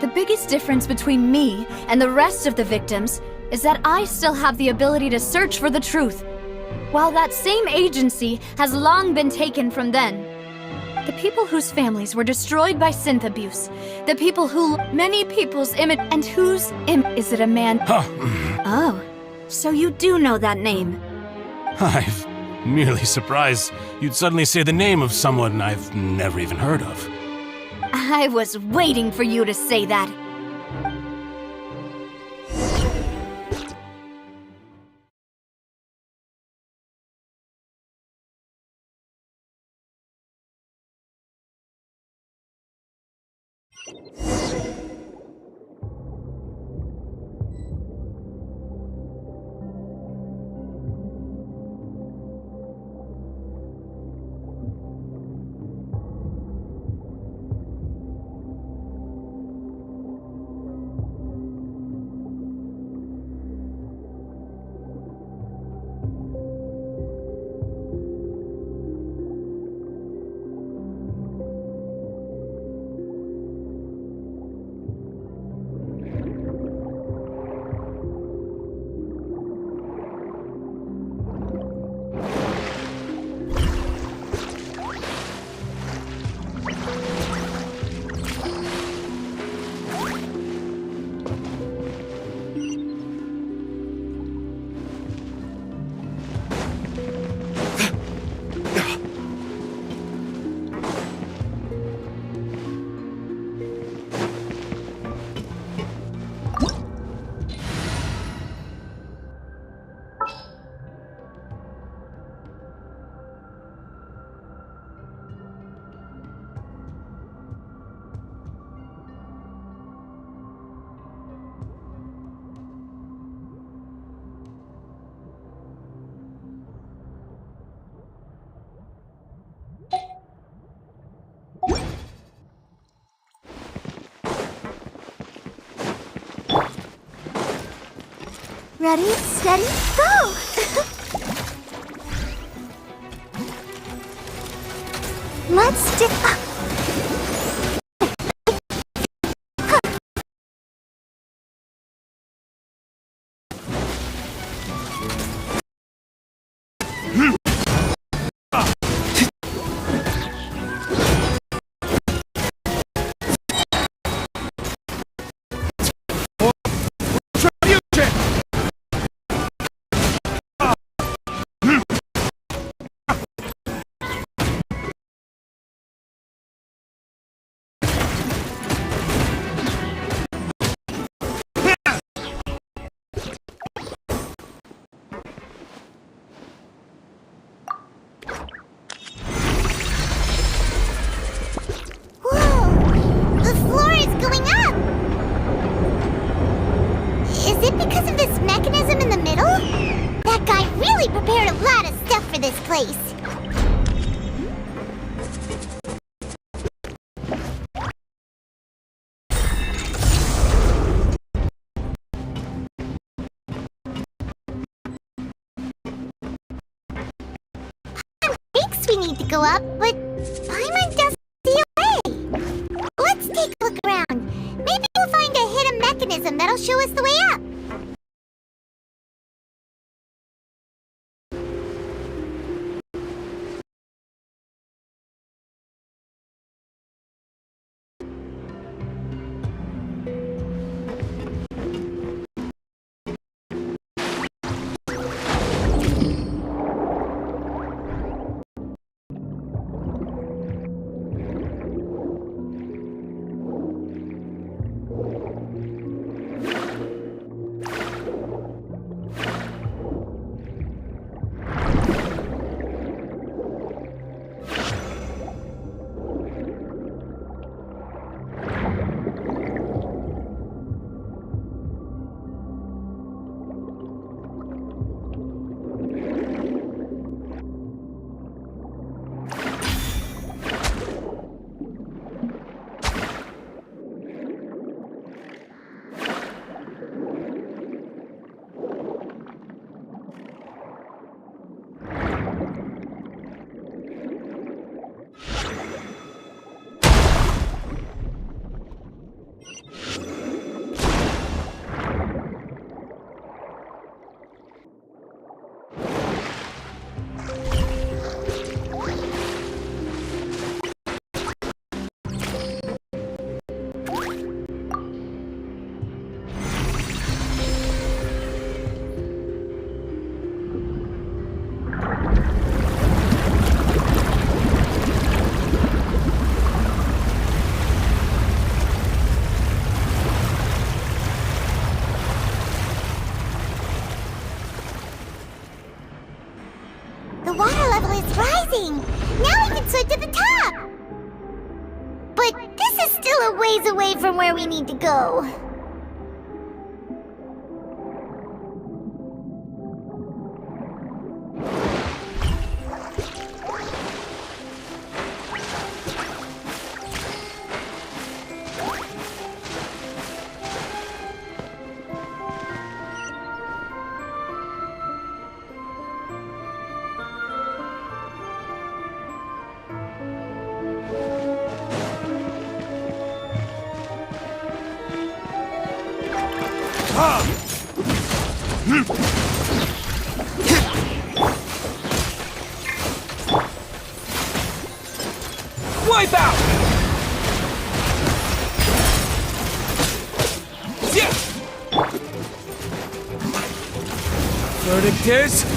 The biggest difference between me and the rest of the victims is that I still have the ability to search for the truth, while that same agency has long been taken from them. The people whose families were destroyed by synth abuse, the people who many people's image, and whose is it a man? Oh, so you do know that name. I'm merely surprised you'd suddenly say the name of someone I've never even heard of. I was waiting for you to say that. Ready, steady, go! Let's do... The floor is going up! Is it because of this mechanism in the middle? That guy really prepared a lot of stuff for this place. Thinks we need to go up, but Paimon doesn't see a way. Let's take a look around. Maybe we'll find a hidden mechanism that'll show us the way up. The water level is rising! Now we can swim to the top! But this is still a ways away from where we need to go. Wipe out! Yeah! Verdict is...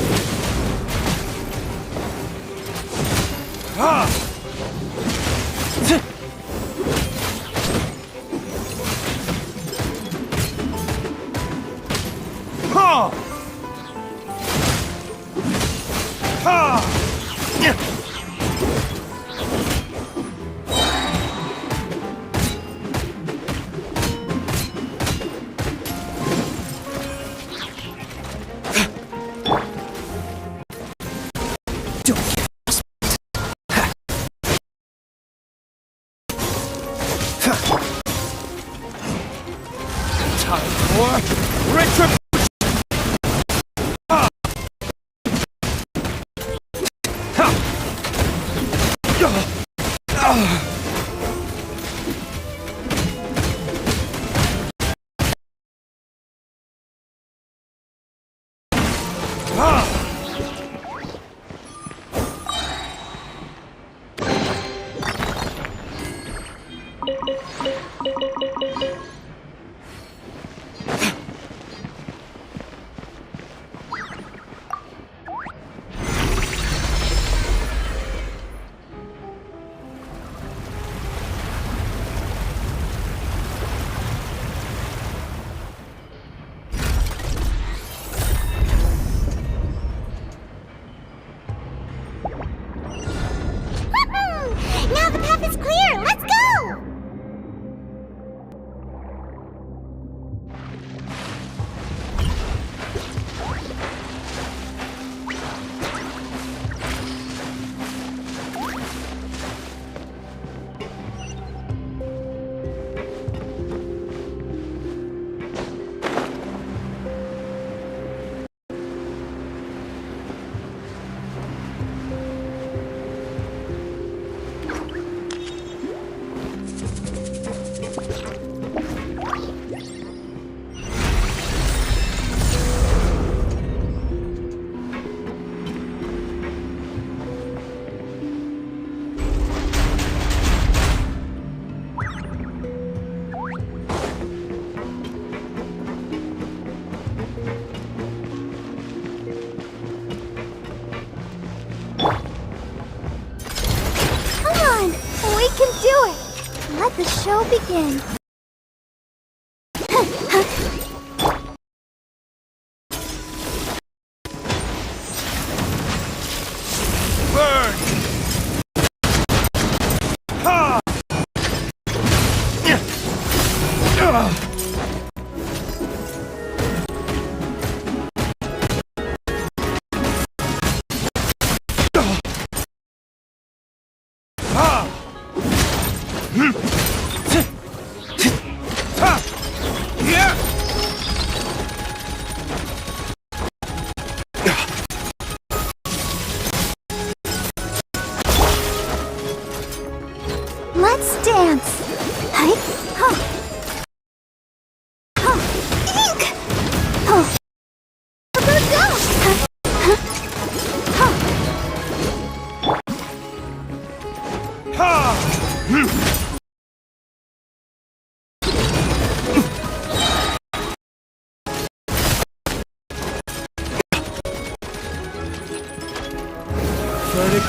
Now the path is clear! Let's go! Let the show begin. Burn! Ha! Let's dance. Hey, huh. Huh. Ink. Huh. Go, go. Huh. Huh. Turnip.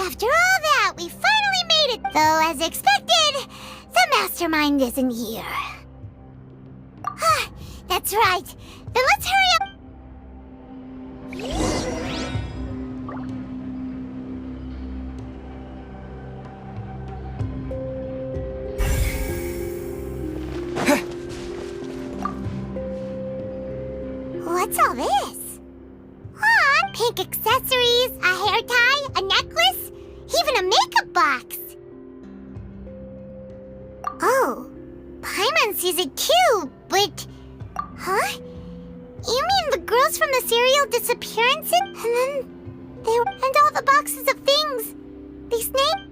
After all that, we finally made it. Though, as expected, the mastermind isn't here. That's right. Then let's hurry up. What's all this? Pink accessories, a hair tie, a necklace, even a makeup box. Oh, Paimon sees it too, but... Huh? You mean the girls from the serial disappearances? And then they And all the boxes of things. These names.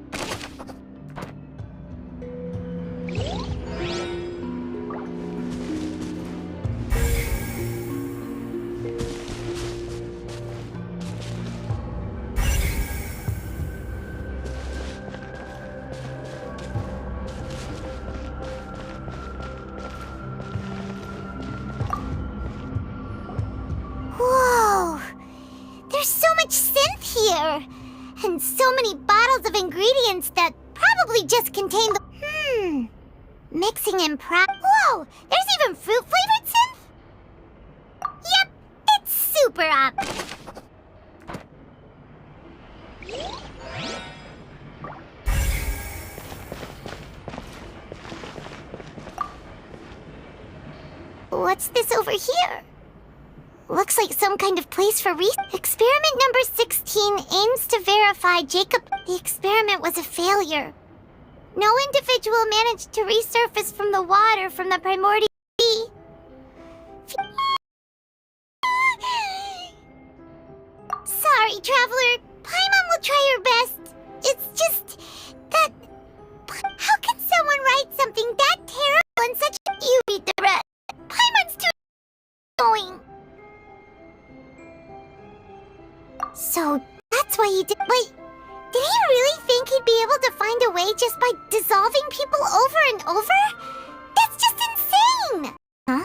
Whoa! There's so much synth here! And so many bottles of ingredients that probably just contain the... Mixing in Whoa! There's even fruit-flavored synth? Yep, it's super up! What's this over here? Looks like some kind of place for Experiment number 16 aims to verify Jacob. The experiment was a failure. No individual managed to resurface from the water from the primordial sea. Sorry, Traveler. Paimon will try her best. It's just that... How can someone write something that terrible in such... You read the rest. Paimon's too... going. So, that's why he did... Wait, did he really think he'd be able to find a way just by dissolving people over and over? That's just insane! Huh?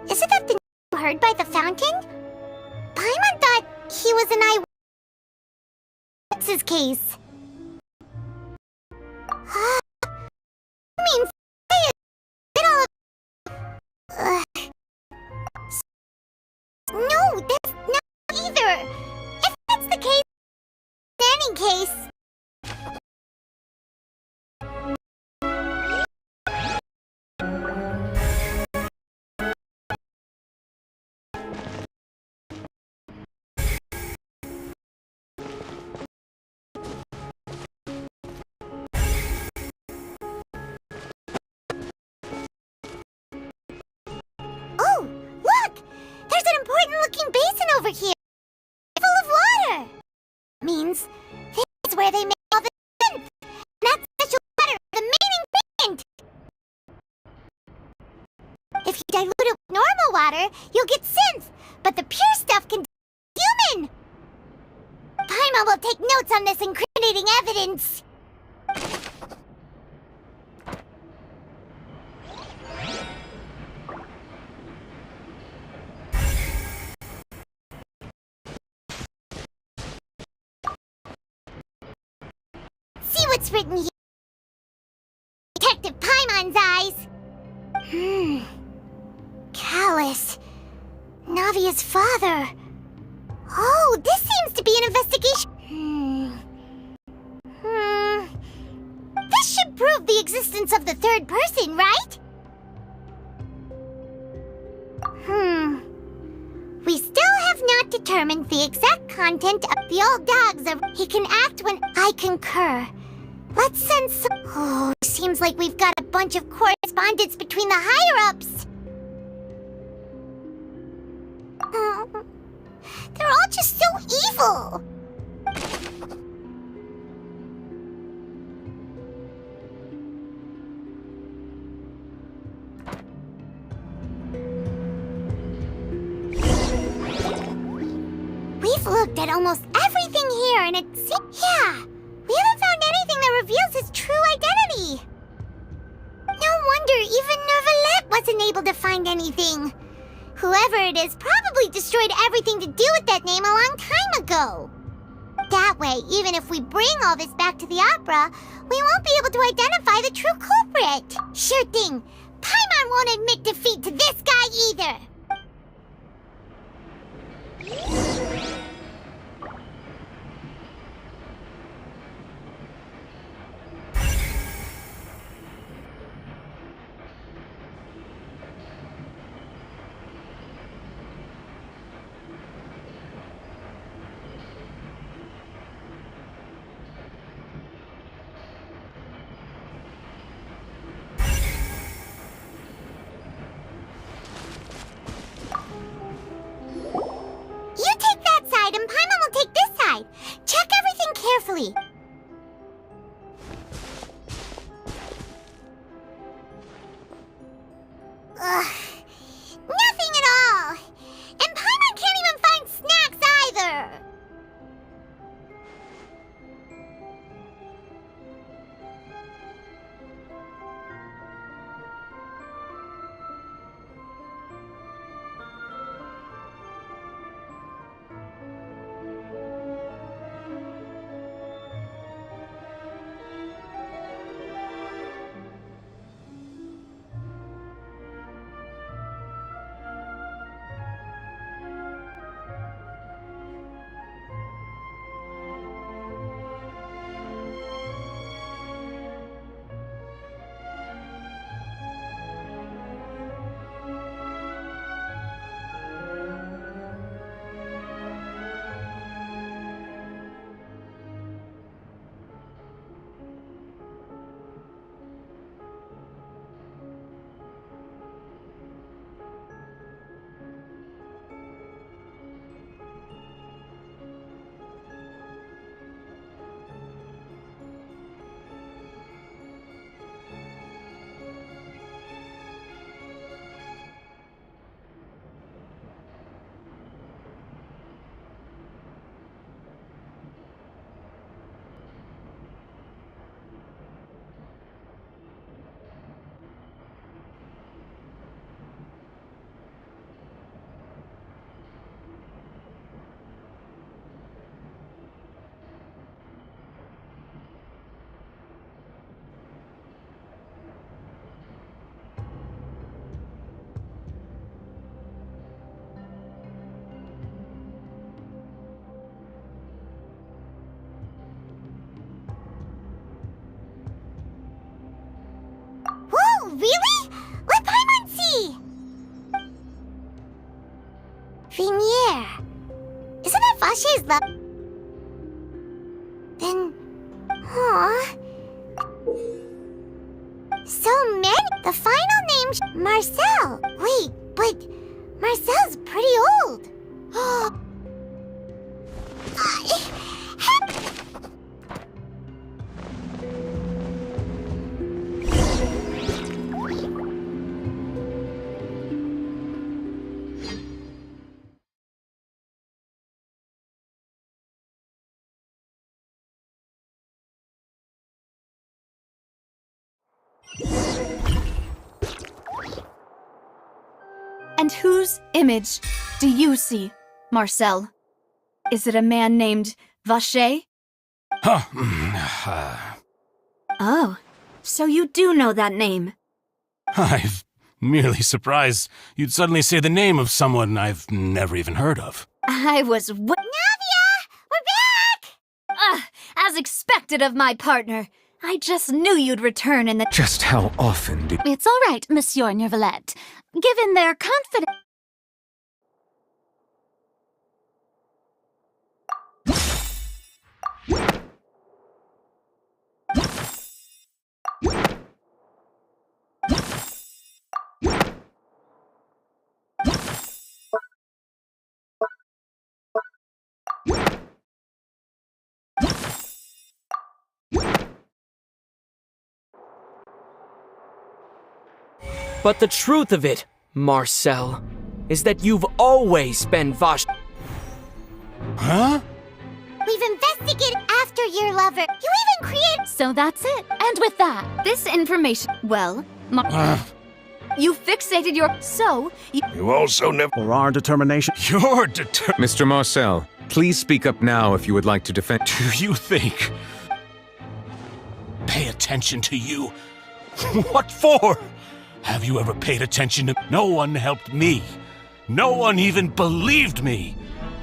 Isn't that the you heard by the fountain? Paimon thought he was an eyewitness. What's his case? I mean, no, that's not either. If that's the case, in any case. Oh, look! There's an important-looking basin over here. Full of water. Means this is where they make all the synth. And that special water is the main ingredient. If you dilute it with normal water, you'll get synth. But the pure stuff can be human. Paimon will take notes on this incriminating evidence. See what's written here. Detective Paimon's eyes. Callus. Navia's father. Oh, this seems to be an investigation. This should prove the existence of the third person, right? We still have not determined the exact content of the old dogs of he can act when I concur. Let's send some... Oh, seems like we've got a bunch of correspondence between the higher-ups. They're all just so evil. We've looked at almost everything here and it's... Yeah, we haven't found anything that reveals his true identity. No wonder even Nervalette wasn't able to find anything. Whoever it is probably destroyed everything to do with that name a long time ago. That way, even if we bring all this back to the opera, we won't be able to identify the true culprit. Sure thing. Paimon won't admit defeat to this guy either. You carefully. Ugh. Nothing at all! And Paimon can't even find snacks either! Whoa, really? Let Paimon see! Vinier. Isn't that Vache's love? Then... Aw. So many... The final name... Marcel. Wait, but... Marcel's pretty old. And whose image do you see, Marcel? Is it a man named Vache? Oh, so you do know that name. I'm merely surprised you'd suddenly say the name of someone I've never even heard of. I was Navia! We're back! As expected of my partner. I just knew you'd return in the— Just how often did... It's all right, Monsieur Nervalette. Given their confidence... But the truth of it, Marcel, is that you've always been Vache. Huh? We've investigated after your lover. You even created— So that's it. And with that, this information— Well, you fixated your— So, You also never— For our determination. You're Mr. Marcel, please speak up now if you would like to defend— Do you think? Pay attention to you? What for? Have you ever paid attention to— No one helped me. No one even believed me.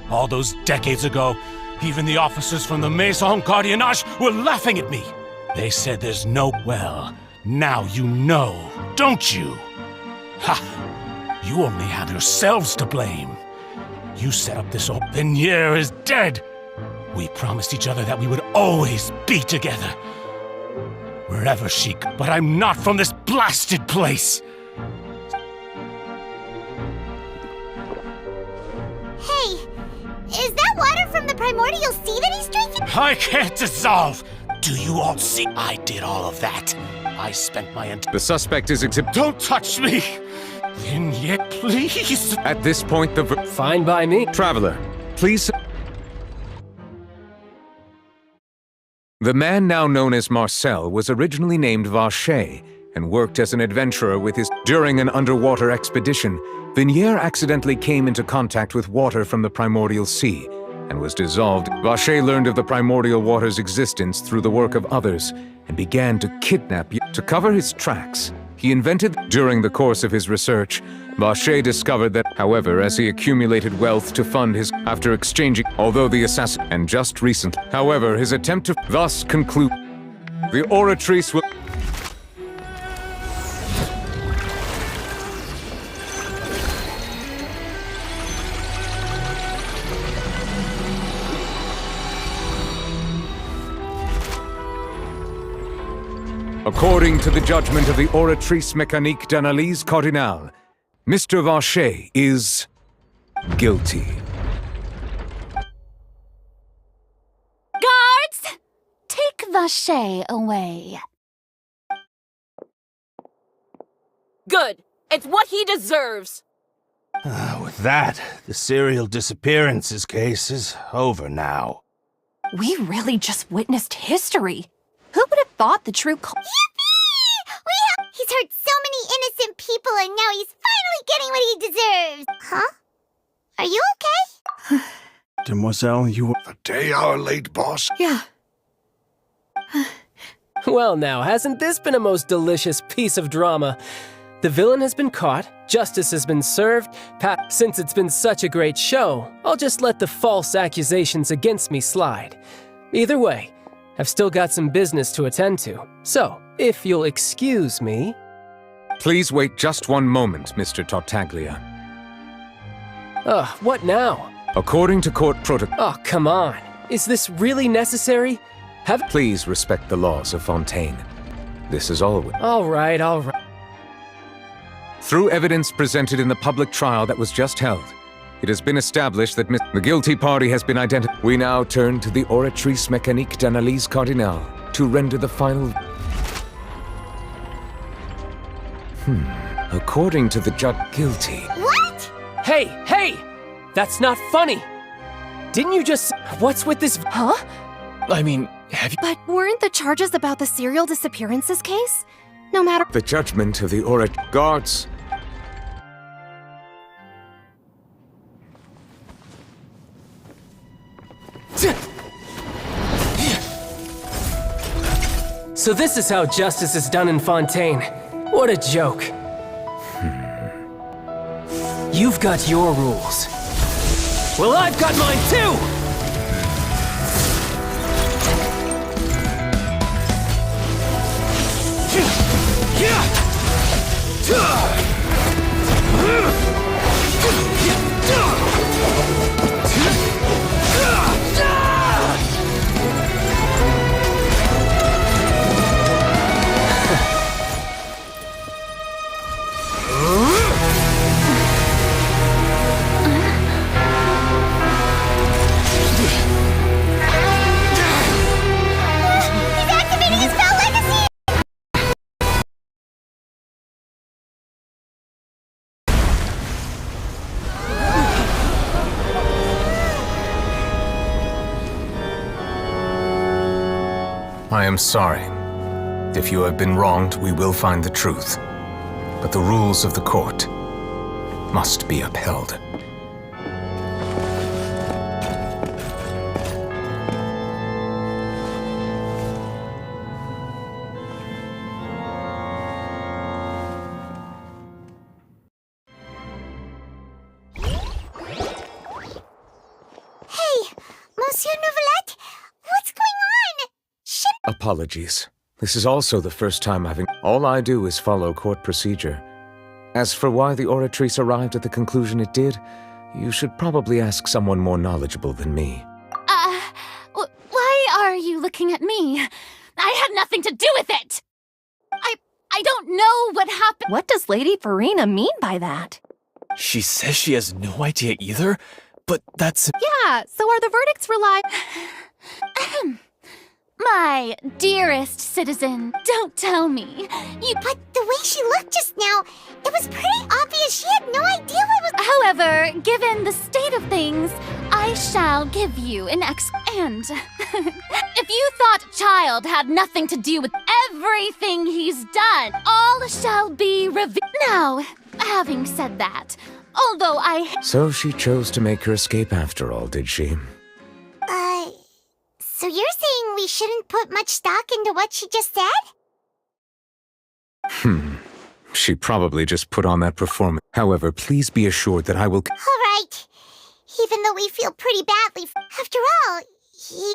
All those decades ago, even the officers from the Maison Gardiennage were laughing at me. They said there's no— Well, now you know, don't you? Ha! You only have yourselves to blame. You set up this whole— Vinier is dead. We promised each other that we would always be together. Wherever she— But I'm not from this blasted place! Hey, is that water from the primordial sea that he's drinking? I can't dissolve! Do you all see? I did all of that. I spent my entire... The suspect is Don't touch me! Yet, please! At this point, the... Fine by me. Traveler, please... The man now known as Marcel was originally named Vacher and worked as an adventurer with his... During an underwater expedition, Vignier accidentally came into contact with water from the primordial sea and was dissolved. Vacher learned of the primordial water's existence through the work of others and began to kidnap you. To cover his tracks, he invented... During the course of his research, Vacher discovered that, however, as he accumulated wealth to fund his... After exchanging... Although the assassin... And just recently... However, his attempt to... Thus conclude... The Oratrice will... According to the judgment of the Oratrice Mécanique d'Analyse Cardinale, Mr. Vacher is guilty. Guards! Take Vacher away. Good. It's what he deserves. With that, the serial disappearances case is over now. We really just witnessed history. Who would have thought the true Yippee! He's hurt so many innocent people and now he's finally getting what he deserves. Huh? Are you okay? Demoiselle, you... A day-hour late, boss? Yeah. Well now, hasn't this been a most delicious piece of drama? The villain has been caught, justice has been served, since it's been such a great show, I'll just let the false accusations against me slide. Either way, I've still got some business to attend to, so if you'll excuse me... Please wait just one moment, Mr. Tartaglia. Ugh, what now? According to court protocol... Oh, come on. Is this really necessary? Please respect the laws of Fontaine. This is all... All right, all right. Through evidence presented in the public trial that was just held, it has been established that the guilty party has been identified. We now turn to the Oratrice Mécanique d'Analyse Cardinale to render the final... According to the judge, guilty. What? Hey, hey! That's not funny! Didn't you just... What's with this... Huh? I mean, have you... But weren't the charges about the serial disappearances case? No matter... The judgment of the Guards... So this is how justice is done in Fontaine. What a joke. You've got your rules. Well, I've got mine too! I am sorry. If you have been wronged, we will find the truth. But the rules of the court must be upheld. Hey, Monsieur Nouvelette, what's going on? Apologies. This is also the first time all I do is follow court procedure. As for why the Oratrice arrived at the conclusion it did, you should probably ask someone more knowledgeable than me. Why are you looking at me? I had nothing to do with it! I don't know what happened. What does Lady Farina mean by that? She says she has no idea either, But that's... Yeah, so are the verdicts My dearest citizen, don't tell me. But the way she looked just now, it was pretty obvious she had no idea what was... However, given the state of things, I shall give you an And if you thought Child had nothing to do with everything he's done, all shall be revealed. Now, having said that, although So she chose to make her escape after all, did she? So you're saying we shouldn't put much stock into what she just said? She probably just put on that performance. However, please be assured that I will... Alright. Even though we feel pretty badly, after all, he...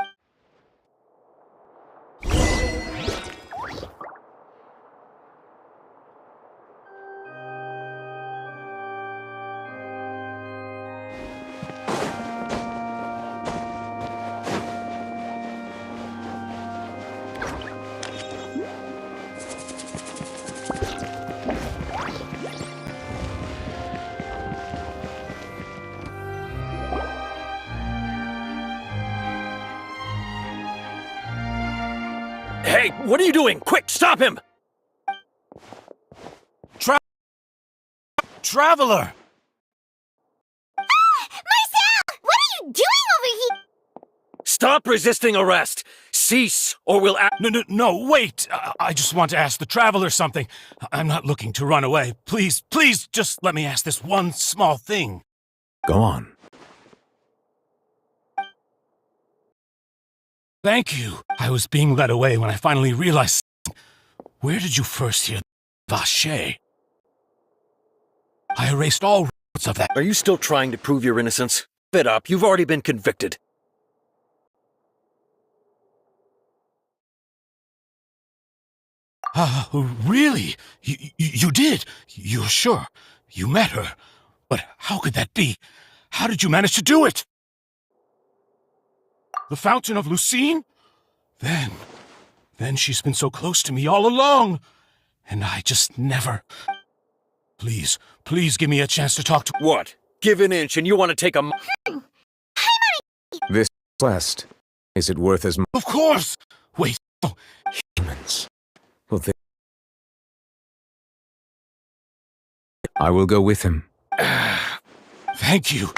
Hey, what are you doing? Quick, stop him! Traveler! Marcel! What are you doing over here? Stop resisting arrest! Cease, or we'll No, wait! I just want to ask the Traveler something. I'm not looking to run away. Please, just let me ask this one small thing. Go on. Thank you. I was being led away when I finally realized... Where did you first hear Vache? I erased all records of that. Are you still trying to prove your innocence? Fed up, you've already been convicted. Really? You did? You're sure? You met her? But how could that be? How did you manage to do it? The Fountain of Lucine? Then she's been so close to me all along. And I just never... Please give me a chance to talk to... What? Give an inch and you want to take a... This quest, is it worth as much? Of course! Wait, humans. Well, I will go with him. Thank you.